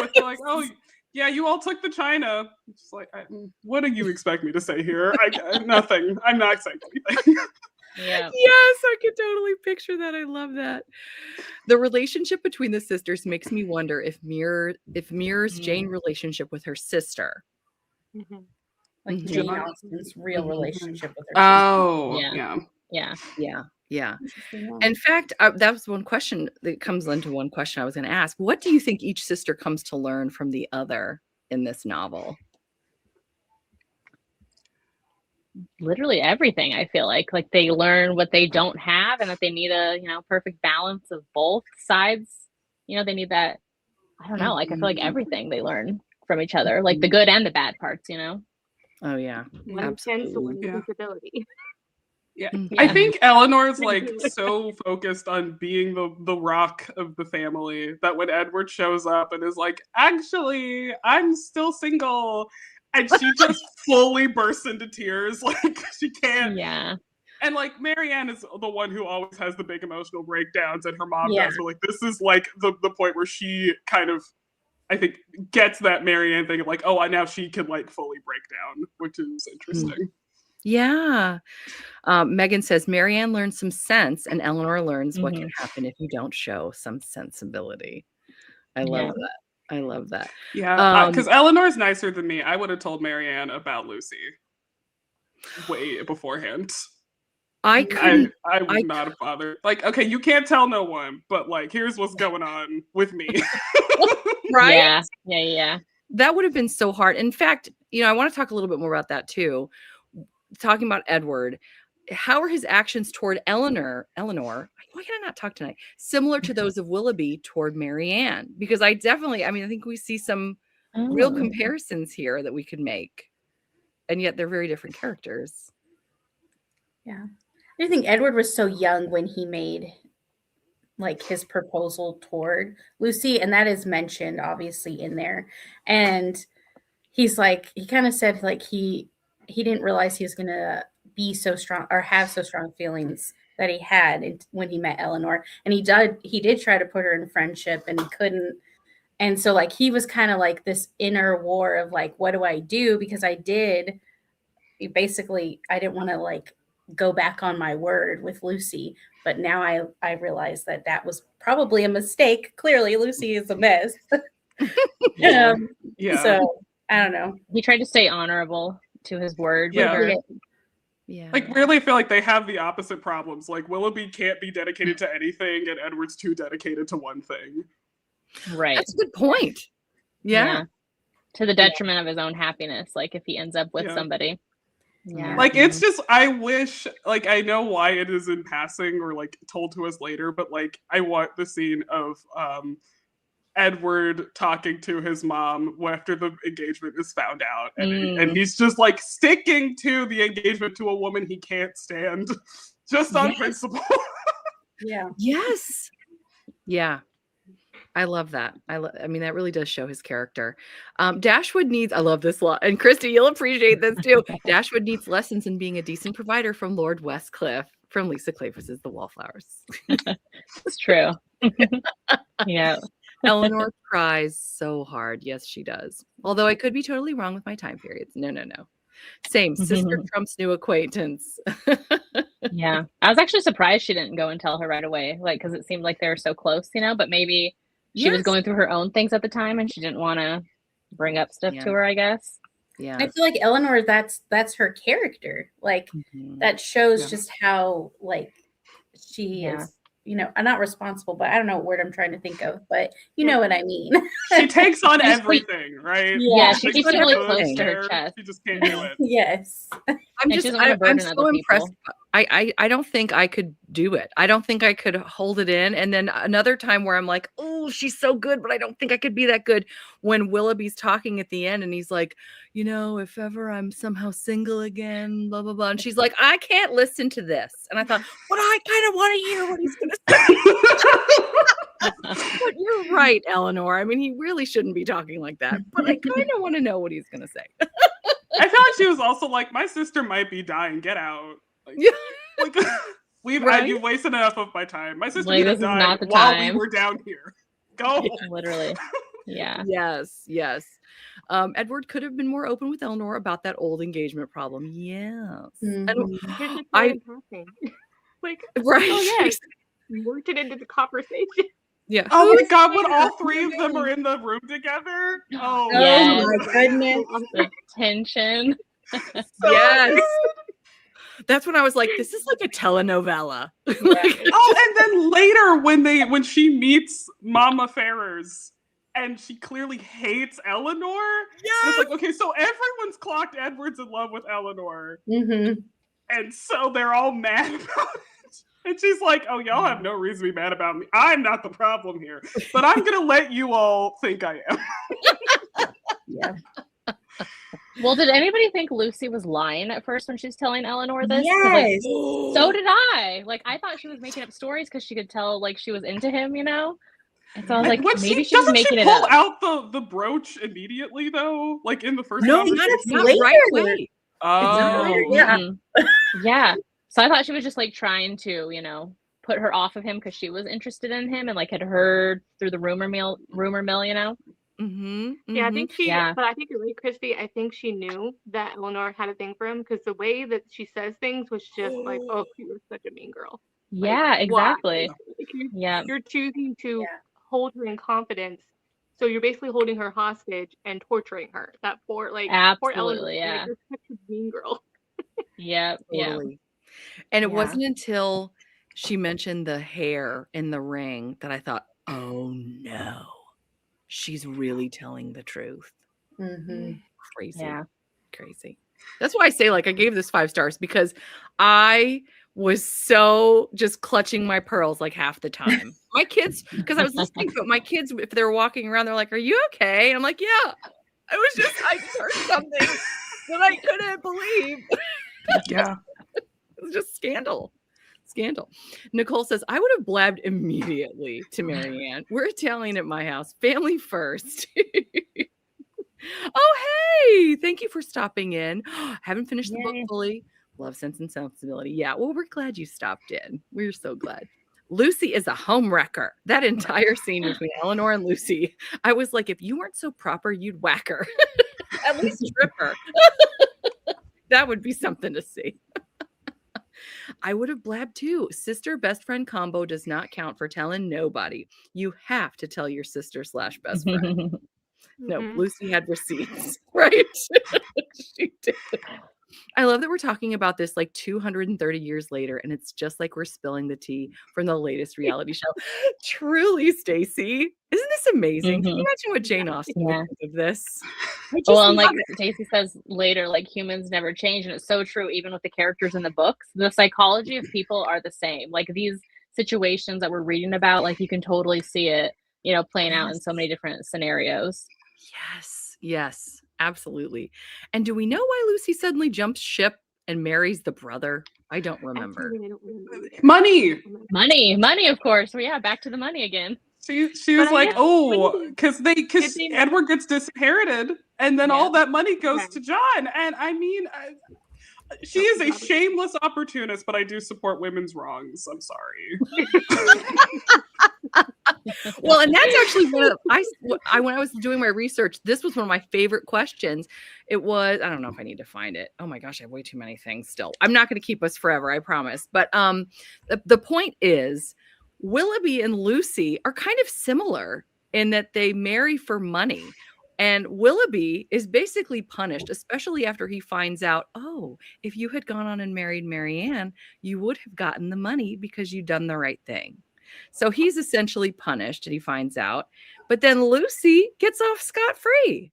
oh, yeah, you all took the china. It's just like, what do you expect me to say here? Nothing. I'm not saying anything. yeah. Yes, I could totally picture that. I love that. The relationship between the sisters makes me wonder if mirrors Jane relationship with her sister. Like Mhm. Jane Austen's real Mhm. relationship with her. Oh, Yeah. yeah. Yeah. Yeah. Yeah. Interesting, yeah. In fact, that was one question that comes into one question I was going to ask. What do you think each sister comes to learn from the other in this novel? Literally everything. I feel like they learn what they don't have, and that they need a perfect balance of both sides. They need that. I don't know. Like I feel like everything they learn from each other, like the good and the bad parts. Oh yeah, One sense, one absolutely. Yeah. sensibility. Yeah. Mhm. I think Eleanor's like so focused on being the rock of the family that when Edward shows up and is like, actually, I'm still single, and she just fully bursts into tears. Like she can't. Yeah. And like Marianne is the one who always has the big emotional breakdowns, and her mom Yeah. does. But like this is like the point where she kind of, I think, gets that Marianne thing of like, oh, now she can like fully break down, which is interesting. Yeah. Megan says Marianne learns some sense, and Eleanor learns what can happen if you don't show some sensibility. I love Yeah. that. I love that. Yeah, because Eleanor's nicer than me. I would have told Marianne about Lucy way beforehand. I couldn't. I would not have bothered. Like, okay, you can't tell no one, but like, here's what's going on with me. Right? Yeah. Yeah. Yeah. That would have been so hard. In fact, I want to talk a little bit more about that too. Talking about Edward, how are his actions toward Eleanor? Why can I not talk tonight? Similar to those of Willoughby toward Marianne, because I think we see some real Oh. comparisons here that we could make, and yet they're very different characters. Yeah. I think Edward was so young when he made like his proposal toward Lucy, and that is mentioned obviously in there. And he's like, he kind of said like he didn't realize he was gonna be so strong or have so strong feelings that he had when he met Eleanor. And he did try to put her in friendship, and he couldn't. And so like he was kind of like this inner war of like, what do I do? Because I didn't want to like go back on my word with Lucy, but now I realize that was probably a mistake. Clearly Lucy is a mess. Yeah. So I don't know. He tried to stay honorable to his word. Yeah. With her. Yeah. Like, really feel like they have the opposite problems. Like, Willoughby can't be dedicated to anything, and Edward's too dedicated to one thing. Right. That's a good point. Yeah. To the detriment of his own happiness, like if he ends up with somebody. Yeah. Like, it's just, I wish, like, I know why it is in passing or, like, told to us later, but, like, I want the scene of Edward talking to his mom after the engagement is found out. And he's just, like, sticking to the engagement to a woman he can't stand just on principle. Yeah. Yes. Yeah. I love that. I mean, that really does show his character. Dashwood needs, I love this lot. And Christy, you'll appreciate this too. Dashwood needs lessons in being a decent provider from Lord Westcliff, from Lisa Kleypas's The Wallflowers. It's true. Yeah. Eleanor cries so hard. Yes, she does. Although I could be totally wrong with my time periods. No. Same. Sister Trump's new acquaintance. Yeah. I was actually surprised she didn't go and tell her right away. Like, because it seemed like they were so close, but maybe she was going through her own things at the time and she didn't want to bring up stuff to her, I guess. Yeah. I feel like Eleanor, that's her character. Like that shows just how like she is, I'm not responsible, but I don't know what word I'm trying to think of, but you know what I mean. She takes on everything, right? Yeah, she keeps it really close to her chest. She just can't do it. Yes. I'm so impressed. I don't think I could do it. I don't think I could hold it in. And then another time where I'm like, oh, she's so good, but I don't think I could be that good. When Willoughby's talking at the end and he's like, if ever I'm somehow single again, blah, blah, blah. And she's like, I can't listen to this. And I thought, but I kind of want to hear what he's going to say. But you're right, Eleanor. I mean, he really shouldn't be talking like that, but I kind of want to know what he's going to say. I feel like she was also like, my sister might be dying. Get out. Like, you've wasted enough of my time. My sister this is died not the while time. we were down here. Go. Literally. Yeah. Yes. Edward could have been more open with Eleanor about that old engagement problem. Yes. And right. Oh, yes. Worked it into the conversation. Yeah. Oh my God, when all three of them are in the room together. Oh, yes. My goodness. The tension. Yes. That's when I was like, this is like a telenovela. Yeah. Oh, and then later when she meets Mama Ferrers and she clearly hates Eleanor. And it's like, okay, so everyone's clocked Edward's in love with Eleanor. Mm-hmm. And so they're all mad about it. And she's like, oh, y'all have no reason to be mad about me. I'm not the problem here. But I'm going to let you all think I am. Yeah. Well, did anybody think Lucy was lying at first when she's telling Eleanor this? 'Cause, like, Yes. so did I. Like, I thought she was making up stories because she could tell, like, she was into him, you know? And so I was like, When maybe she's doesn't making she it pull up. out the brooch immediately, though? Like, in the first No, conversation? not later. right away. Oh. Yeah. Yeah. So I thought she was just, like, trying to, you know, put her off of him because she was interested in him and, like, had heard through the rumor mill, you know? Yeah, I think Yeah. but I think you're right, Christy. I think she knew that Eleanor had a thing for him because the way that she says things was just like, oh, you're such a mean girl. Like, Yeah, why? exactly. Like, Yeah. you're choosing to Yeah. hold her in confidence. So you're basically holding her hostage and torturing her. That poor Eleanor. Absolutely, Like, yeah. you're such a mean girl. Yeah, yeah. Totally. And it Yeah. wasn't until she mentioned the hair in the ring that I thought, oh no, she's really telling the truth. Mm-hmm. Crazy. Yeah. Crazy. That's why I say, like, I gave this 5 stars because I was so just clutching my pearls like half the time. My kids, because I was listening to it, my kids, if they were walking around, they're like, are you okay? And I'm like, yeah. I just heard something that I couldn't believe. Yeah. It was just scandal. Nicole says, I would have blabbed immediately to Marianne. We're Italian at my house. Family first. Oh, hey. Thank you for stopping in. Haven't finished the book Yay. fully. Love, Sense, and Sensibility. Yeah. Well, we're glad you stopped in. We're so glad. Lucy is a home wrecker. That entire scene between Eleanor and Lucy, I was like, if you weren't so proper, you'd whack her. At least trip her. That would be something to see. I would have blabbed too. Sister best friend combo does not count for telling nobody. You have to tell your sister / best friend. No, Mhm. Lucy had receipts, right? She did. I love that we're talking about this like 230 years later, and it's just like we're spilling the tea from the latest reality show. Truly, Stacey, isn't this amazing? Can you imagine what Jane Austen would Yeah. think of this? I just Well, and love like Stacey says later, like humans never change, and it's so true. Even with the characters in the books, the psychology of people are the same. Like these situations that we're reading about, like you can totally see it, you know, playing out in so many different scenarios. Yes, absolutely. And do we know why Lucy suddenly jumps ship and marries the brother? I don't remember. Actually, I don't remember either. Money. Money, of course. Well, yeah, back to the money again. She But was I like, guess oh, because did they not- Edward gets disinherited, and then Yeah. all that money goes Right. to John. And I mean, she is a Robert. shameless opportunist, but I do support women's wrongs. I'm sorry. Well, and that's actually one of when I was doing my research, this was one of my favorite questions. It was, I don't know if I need to find it. Oh my gosh, I have way too many things still. I'm not going to keep us forever, I promise. But the point is, Willoughby and Lucy are kind of similar in that they marry for money. And Willoughby is basically punished, especially after he finds out, oh, if you had gone on and married Marianne, you would have gotten the money because you'd done the right thing. So he's essentially punished and he finds out. But then Lucy gets off scot-free.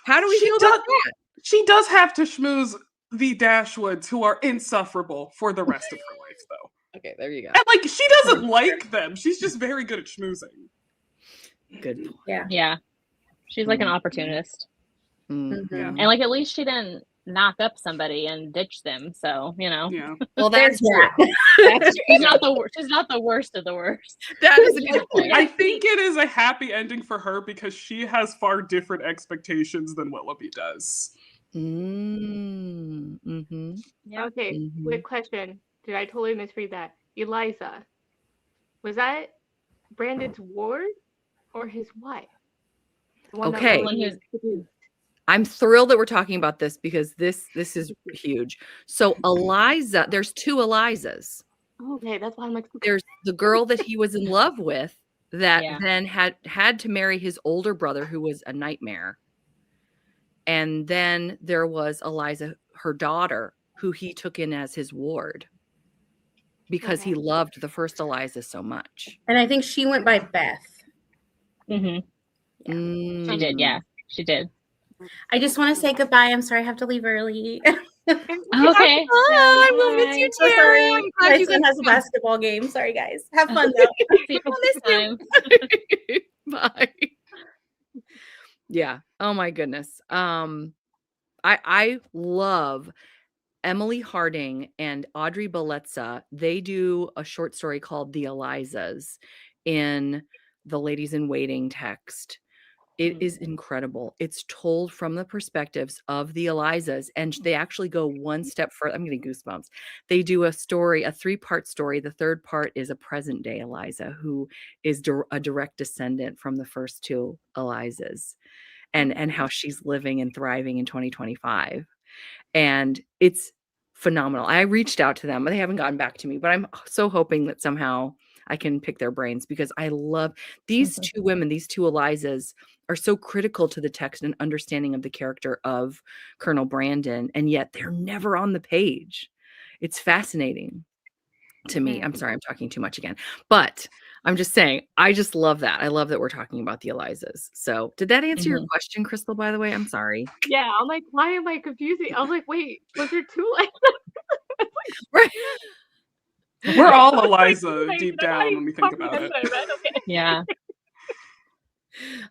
How do we feel about that? She does have to schmooze the Dashwoods, who are insufferable for the rest of her life, though. Okay, there you go. And like, she doesn't like them. She's just very good at schmoozing. Good point. Yeah. She's like an opportunist. Mhm. Yeah. And like at least she didn't knock up somebody and ditch them. So, you know. Yeah. Well, that's There's true. She's not the worst of the worst. That is a good point. I think it is a happy ending for her because she has far different expectations than Willoughby does. Mm-hmm. Yeah. Okay, Mhm. quick question. Did I totally misread that? Eliza, was that Brandon's ward or his wife? The one that Okay. Willoughby One who's- seduced. I'm thrilled that we're talking about this because this is huge. So Eliza, there's 2 Elizas. Okay, that's why I'm like, There's the girl that he was in love with that Yeah. then had to marry his older brother who was a nightmare. And then there was Eliza, her daughter, who he took in as his ward because he Okay. loved the first Eliza so much. And I think she went by Beth. Hmm. She did, yeah. She did. I just want to say goodbye. I'm sorry I have to leave early. Okay. I will miss you Bye. So too. sorry. I'm glad My you son got has a basketball game. Sorry, guys. Have fun though. See you I'll next miss time. you. Bye. Yeah. Oh my goodness. I love Emily Harding and Audrey Bellezza. They do a short story called The Elizas in the Ladies in Waiting text. It is incredible. It's told from the perspectives of the Elizas, and they actually go one step further. I'm getting goosebumps. They do a story, a 3-part story. The third part is a present day Eliza, who is a direct descendant from the first 2 Elizas, and how she's living and thriving in 2025. And it's phenomenal. I reached out to them, but they haven't gotten back to me, but I'm so hoping that somehow I can pick their brains because I love these 2 women, these 2 Elizas are so critical to the text and understanding of the character of Colonel Brandon, and yet they're never on the page. It's fascinating to me. I'm sorry, I'm talking too much again, but I'm just saying, I just love that. I love that we're talking about the Elizas. So, did that answer your question, Crystal, by the way? I'm sorry. Yeah, I'm like, why am I confusing? I was like, wait, was there 2 like Right. We're all like, Eliza wait, deep did I not down even when we think about comprehend it. what I read? Okay. Yeah.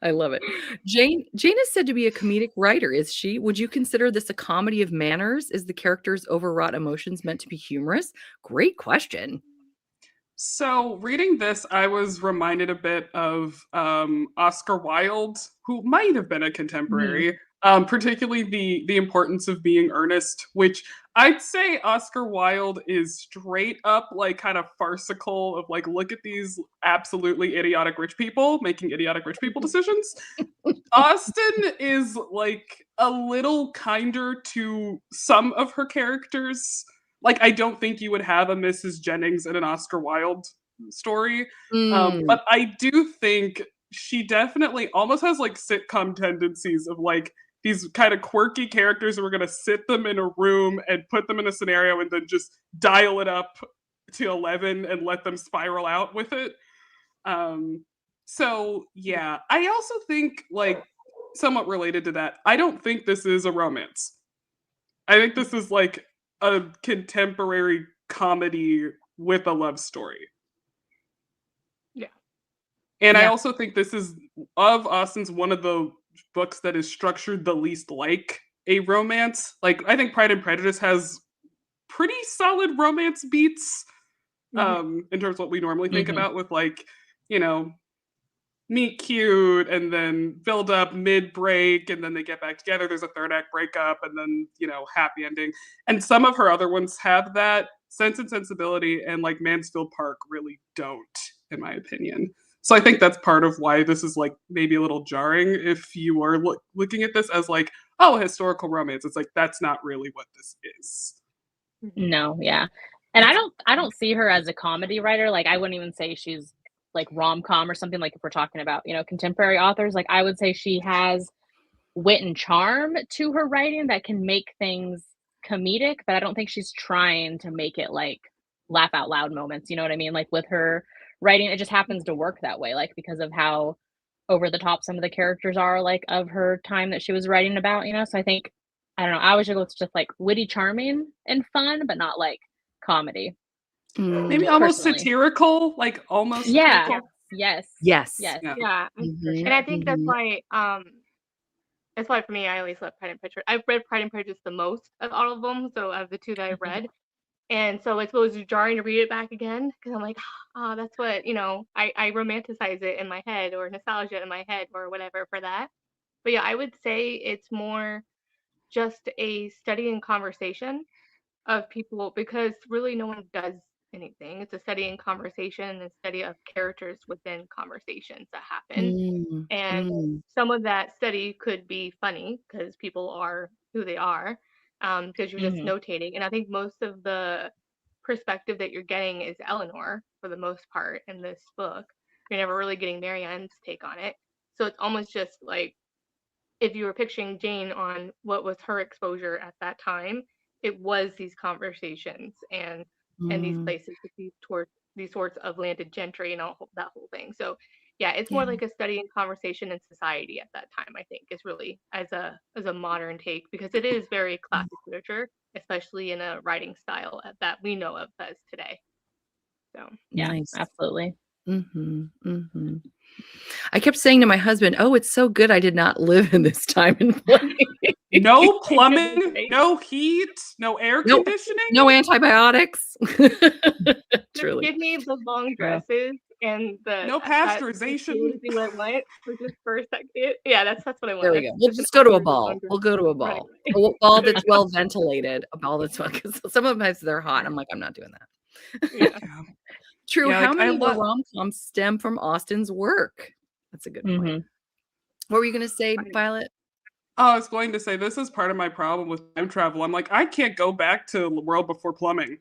I love it. Jane is said to be a comedic writer, is she? Would you consider this a comedy of manners? Is the character's overwrought emotions meant to be humorous? Great question. So, reading this, I was reminded a bit of Oscar Wilde, who might have been a contemporary, particularly the importance of being earnest, which I'd say Oscar Wilde is straight up like kind of farcical of like, look at these absolutely idiotic rich people making idiotic rich people decisions. Austen is like a little kinder to some of her characters. Like, I don't think you would have a Mrs. Jennings in an Oscar Wilde story. But I do think she definitely almost has like sitcom tendencies of like these kind of quirky characters who are going to sit them in a room and put them in a scenario and then just dial it up to 11 and let them spiral out with it. So yeah, I also think like somewhat related to that, I don't think this is a romance. I think this is like a contemporary comedy with a love story. Yeah. And I Yeah. also think this is of Austen's one of the books that is structured the least like a romance. Like I think Pride and Prejudice has pretty solid romance beats in terms of what we normally think about with like, you know, meet cute and then build up mid break and then they get back together. There's a third act breakup and then, you know, happy ending. And some of her other ones have that. Sense and Sensibility and like Mansfield Park really don't, in my opinion. So I think that's part of why this is like maybe a little jarring if you are looking at this as like, oh, a historical romance. It's like that's not really what this is. No, yeah. And I don't see her as a comedy writer. Like I wouldn't even say she's like rom-com or something, like if we're talking about, you know, contemporary authors. Like I would say she has wit and charm to her writing that can make things comedic, but I don't think she's trying to make it like laugh out loud moments. You know what I mean? Like with her writing, it just happens to work that way, like because of how over the top some of the characters are, like of her time that she was writing about, you know? So I think, I don't know, I was just like witty, charming, and fun, but not like comedy. Maybe almost Personally. satirical, like almost Yeah. satirical. Yes. Yes. Yes. Yeah. Yeah. For Mhm. sure. And I think Mhm. that's why for me, I always love Pride and Prejudice. I've read Pride and Prejudice the most of all of them, so of the 2 that I've read. And so it's always jarring to read it back again because I'm like, oh, that's what, you know, I romanticize it in my head or nostalgia in my head or whatever for that. But yeah, I would say it's more just a study and conversation of people because really no one does anything. It's a study and conversation and a study of characters within conversations that happen. Mm, And mm, some of that study could be funny because people are who they are, because you're just notating. And I think most of the perspective that you're getting is Eleanor for the most part in this book. You're never really getting Marianne's take on it. So it's almost just like if you were picturing Jane on what was her exposure at that time, it was these conversations and these Mm, places with these sorts of landed gentry and that whole thing. So yeah, it's yeah. more like a study in conversation and society at that time, I think, is really as a modern take, because it is very classic literature, especially in a writing style that we know of as today. So Yeah, Nice. absolutely. I kept saying to my husband, "Oh, it's so good I did not live in this time and place." No It could be plumbing, great. no heat, no air No, conditioning. no antibiotics. Just Truly. give me the long Yeah. dresses and No that pasteurization. see what I want for just first second. Yeah, that's what I want. There we That's go. We'll just an just go to a hour of ball. long We'll dresses go to a running ball. away. A ball that's well ventilated. A ball that's well, because sometimes they're hot. I'm like, I'm not doing that. Yeah. Yeah, True. yeah. How Like I many of the love. rom-coms stem from Austen's work? That's a good point. Hmm. What were you going to say, Right. Violet? Oh, I was going to say this is part of my problem with time travel. I'm like, I can't go back to the world before plumbing.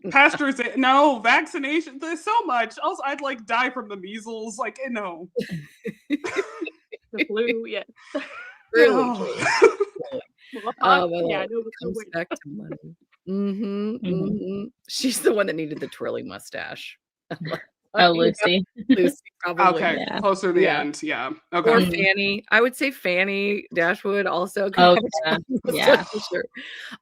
Pasteurization, no. Vaccination, there's so much. Also, I'd like die from the measles. Like, no. The flu, yes. Truly, No. truly. Smallpox, I yeah, love it. no, but no Comes way. back to money. Hmm. She's the one that needed the twirly mustache. Oh, Lucy. Lucy, probably. Okay, Yeah. closer to the Yeah. end. Yeah. Or Okay. Mhm. Fanny. I would say Fanny Dashwood also could Oh, have a yeah. twirly Yeah. mustache for sure.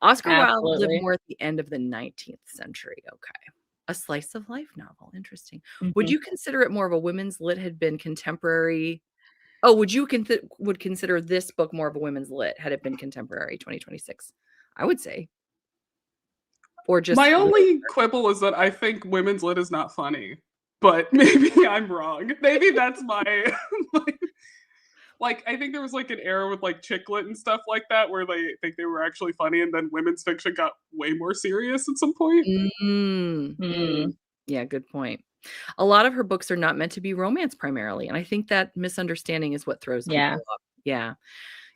Oscar Wilde lived Absolutely. more at the end of the 19th century. Okay. A slice of life novel. Interesting. Would Mhm. you consider it more of a women's lit had been contemporary? Oh, would you would consider this book more of a women's lit had it been contemporary 2026? I would say. Or just My literature. only quibble is that I think women's lit is not funny, but maybe I'm wrong. Maybe that's my like I think there was like an era with like chick lit and stuff like that where they think they were actually funny, and then women's fiction got way more serious at some point. Mm. Yeah, good point. A lot of her books are not meant to be romance primarily, and I think that misunderstanding is what throws Yeah. people off. Yeah.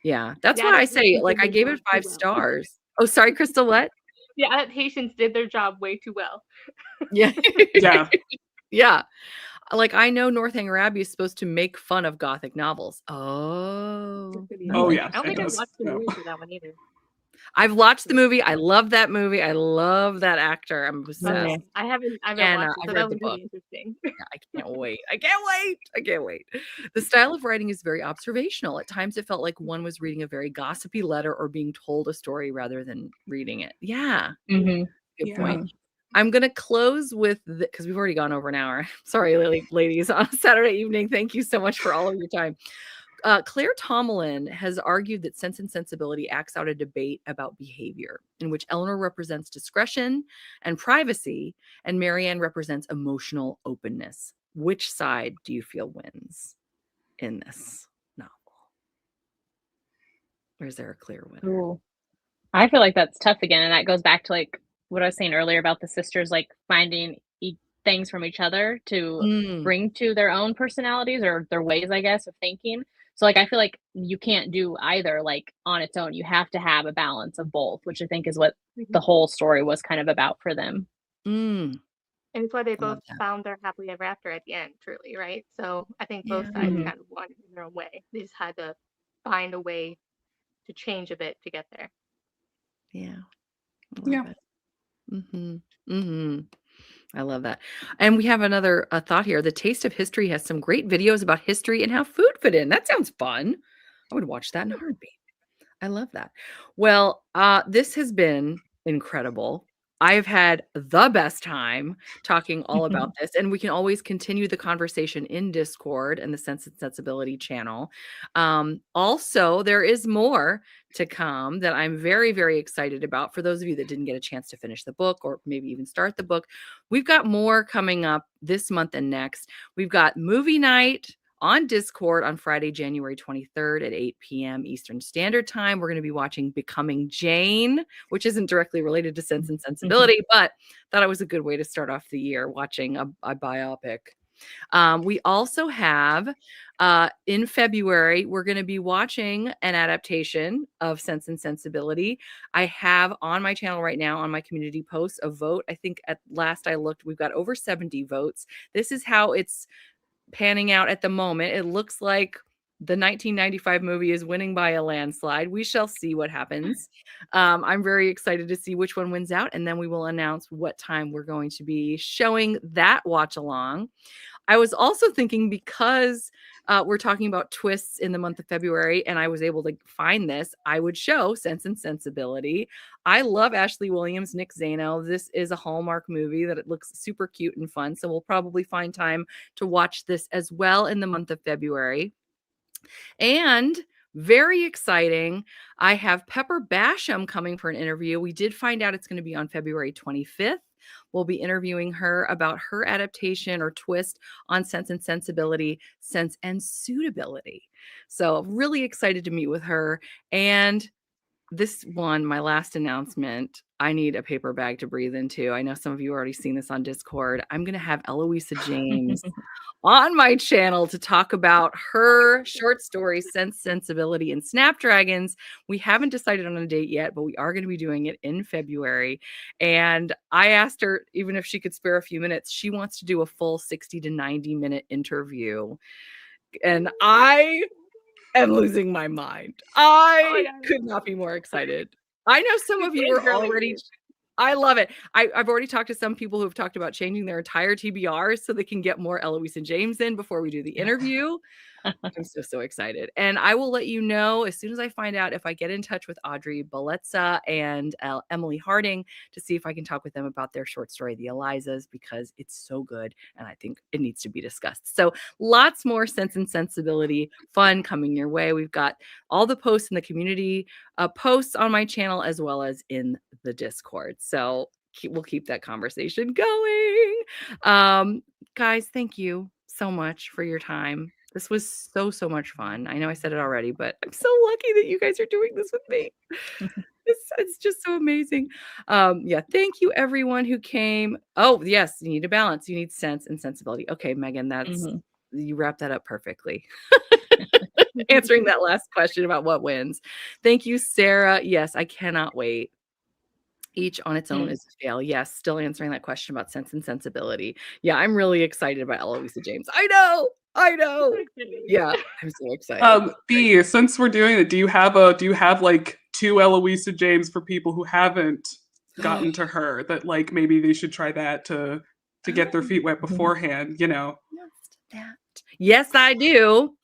Yeah. That's The why I say, adaptations like, did I their gave job it too 5 well. stars. Oh, sorry, Crystal, what? The adaptations did their job way too well. Yeah. Yeah. Yeah. Like, I know Northanger Abbey is supposed to make fun of Gothic novels. Oh, I Oh like yeah, I don't it think I does. watched the No. movie for that one either. I've watched the movie. I love that movie. I love that actor. I'm obsessed. Okay. I haven't And, watched it, I've so read that the was book. really interesting. Yeah, I can't wait. I can't wait. I can't wait. The style of writing is very observational. At times, it felt like one was reading a very gossipy letter or being told a story rather than reading it. Yeah, Mhm. good Yeah. point. I'm going to close with because we've already gone over an hour. Sorry, ladies, on a Saturday evening. Thank you so much for all of your time. Claire Tomlin has argued that Sense and Sensibility acts out a debate about behavior, in which Eleanor represents discretion and privacy, and Marianne represents emotional openness. Which side do you feel wins in this novel? Or is there a clear winner? Ooh. I feel like that's tough again, and that goes back to like what I was saying earlier about the sisters like finding things from each other to Mm, bring to their own personalities or their ways, I guess, of thinking. So like I feel like you can't do either like on its own. You have to have a balance of both, which I think is what the whole story was kind of about for them. mm, And it's why they I love both that. found their happily ever after at the end, truly, right? So I think Yeah. both sides Mhm. kind of won in their own way. They just had to find a way to change a bit to get there. Yeah. I love Yeah. it. I love that. And we have another thought here. The Taste of History has some great videos about history and how food fit in. That sounds fun. I would watch that in a heartbeat. I love that. Well, this has been incredible. I've had the best time talking all about this, and we can always continue the conversation in Discord and the Sense and Sensibility channel. Also, there is more to come that I'm very, very excited about. For those of you that didn't get a chance to finish the book or maybe even start the book, we've got more coming up this month and next. We've got movie night on Discord on Friday, January 23rd at 8 p.m. Eastern Standard Time. We're going to be watching Becoming Jane, which isn't directly related to Sense and Sensibility, but thought it was a good way to start off the year watching a biopic. We also have in February, we're going to be watching an adaptation of Sense and Sensibility. I have on my channel right now on my community posts a vote. I think at last I looked, we've got over 70 votes. This is how it's panning out at the moment. It looks like The 1995 movie is winning by a landslide. We shall see what happens. I'm very excited to see which one wins out, and then we will announce what time we're going to be showing that watch along. I was also thinking, because we're talking about twists in the month of February, and I was able to find this, I would show Sense and Sensibility. I love Ashley Williams, Nick Zano. This is a Hallmark movie that it looks super cute and fun. So we'll probably find time to watch this as well in the month of February. And very exciting, I have Pepper Basham coming for an interview. We did find out it's going to be on February 25th. We'll be interviewing her about her adaptation or twist on Sense and Sensibility, Sense and Suitability. So really excited to meet with her. And this one, my last announcement, I need a paper bag to breathe into. I know some of you already seen this on Discord. I'm going to have Eloisa James on my channel to talk about her short story, Sense, Sensibility, and Snapdragons. We haven't decided on a date yet, but we are going to be doing it in February. And I asked her, even if she could spare a few minutes, she wants to do a full 60 to 90-minute interview. And I am losing my mind. I could not be more excited. I know some of you are already... I love it. I've already talked to some people who have talked about changing their entire TBRs so they can get more Eloisa James in before we do the interview. I'm so excited. And I will let you know as soon as I find out if I get in touch with Audrey Belezza and Emily Harding to see if I can talk with them about their short story, The Elizas, because it's so good and I think it needs to be discussed. So lots more Sense and Sensibility fun coming your way. We've got all the posts in the community posts on my channel as well as in the Discord. So we'll keep that conversation going. Guys, thank you so much for your time. This was so much fun. I know I said it already, but I'm so lucky that you guys are doing this with me. It's just so amazing. Yeah, thank you everyone who came. Oh, yes, you need a balance. You need Sense and Sensibility. Okay, Megan, you wrapped that up perfectly. Answering that last question about what wins. Thank you, Sarah. Yes, I cannot wait. Each on its own is a fail. Yes, still answering that question about Sense and Sensibility. Yeah, I'm really excited about Eloisa James. I know. Yeah, I'm so excited. B, since we're doing it, do you have like 2 Eloisa James for people who haven't gotten to her that like maybe they should try that to get their feet wet beforehand, you know? Yes, I do.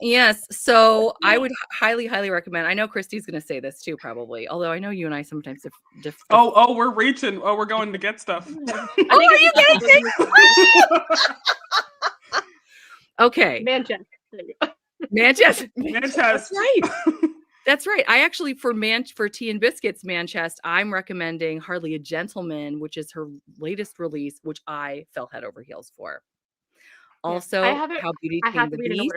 Yes. So I would highly recommend. I know Christy's going to say this too, probably. Although I know you and I sometimes. We're reaching. Oh, we're going to get stuff. Are you kidding me? Okay. Manchester. That's right. That's right. I actually for Tea and Biscuits Manchester, I'm recommending Hardly a Gentleman, which is her latest release, which I fell head over heels for. Also, How Beauty Tamed the Beast.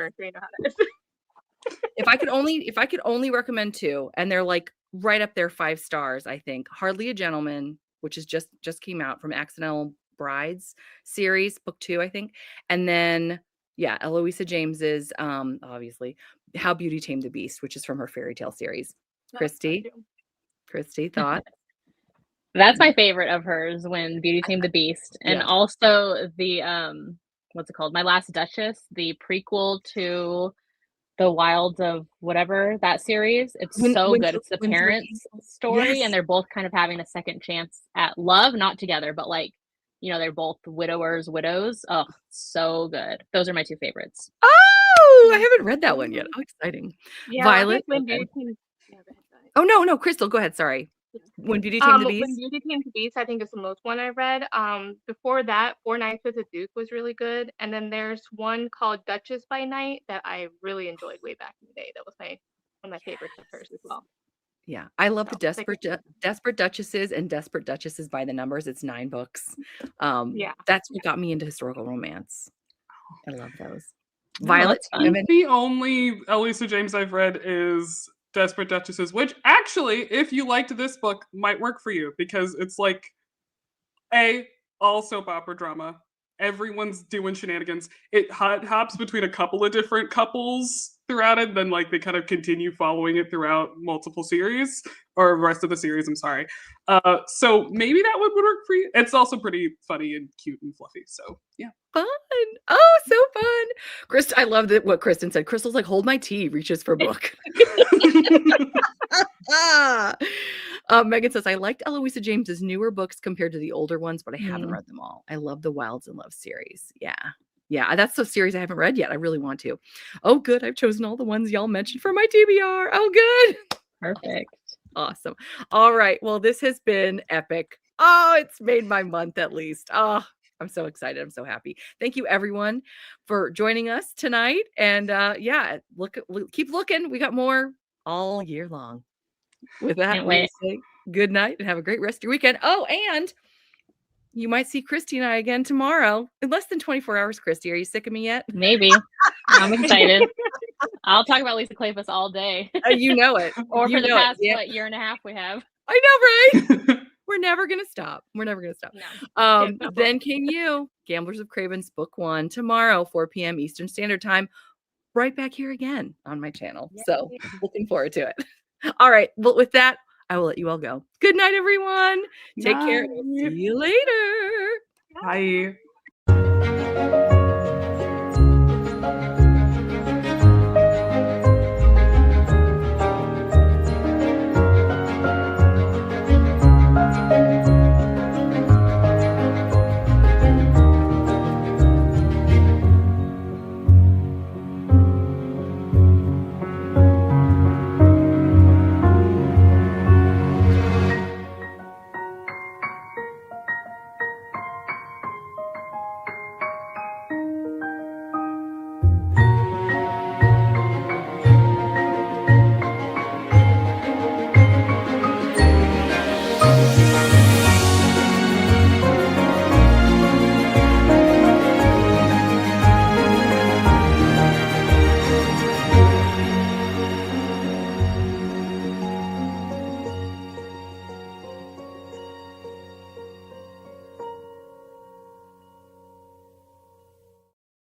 If I could only recommend 2, and they're like right up there 5 stars, I think. Hardly a Gentleman, which is just came out from Accidental Brides series, book 2, I think. And then Eloisa James's obviously How Beauty Tamed the Beast, which is from her fairy tale series. Christy, thought? That's my favorite of hers, When Beauty Tamed the Beast. And also the what's it called? My Last Duchess, the prequel to The Wilds of whatever, that series. It's so good. It's the parents' story, and they're both kind of having a second chance at love, not together, but like, you know, they're both widows. Oh, so good. Those are my 2 favorites. Oh, I haven't read that one yet. Oh, exciting. Yeah, Violet. Oh no, Crystal, go ahead. Sorry. When Beauty Tamed the Beast? When Beauty Tamed the Beast, I think is the most one I've read. Before that, 4 Nights with the Duke was really good. And then there's one called Duchess by Night that I really enjoyed way back in the day. That was one of my favorites of hers as well. Yeah, I love the Desperate Duchesses and Desperate Duchesses by the Numbers. It's 9 books. That's what got me into historical romance. I love those. Violet, the only Eloisa James I've read is Desperate Duchesses, which actually, if you liked this book, might work for you because it's like all soap opera drama. Everyone's doing shenanigans. It hops between a couple of different couples throughout it, then like they kind of continue following it throughout multiple series or rest of the series. I'm sorry. So maybe that would work for you. It's also pretty funny and cute and fluffy. So yeah. Fun. Oh, so fun. Chris, I love that what Kristen said. Crystal's like, hold my tea, reaches for a book. Megan says, I liked Eloisa James's newer books compared to the older ones, but I haven't read them all. I love the Wilds and Love series. Yeah. Yeah, that's the series I haven't read yet. I really want to. Oh, good. I've chosen all the ones y'all mentioned for my TBR. Oh, good. Perfect. Awesome. All right. Well, this has been epic. Oh, it's made my month at least. Oh, I'm so excited. I'm so happy. Thank you, everyone, for joining us tonight. And yeah, keep looking. We got more all year long. With that, Can't we will wait. say good night and have a great rest of your weekend. Oh, and you might see Christy and I again tomorrow in less than 24 hours. Christy, are you sick of me yet? Maybe. I'm excited. I'll talk about Lisa Kleypas all day. You know it. Or You for the know it. past Yeah. year and a half we have. I know, right? We're never gonna stop. We're never gonna stop. No. Then Came You, Gamblers of Craven's Book 1 tomorrow, 4 p.m. Eastern Standard Time, right back here again on my channel. Yay. So looking forward to it. All right. Well, with that, I will let you all go. Good night, everyone. Take care. Night. See you later. Bye.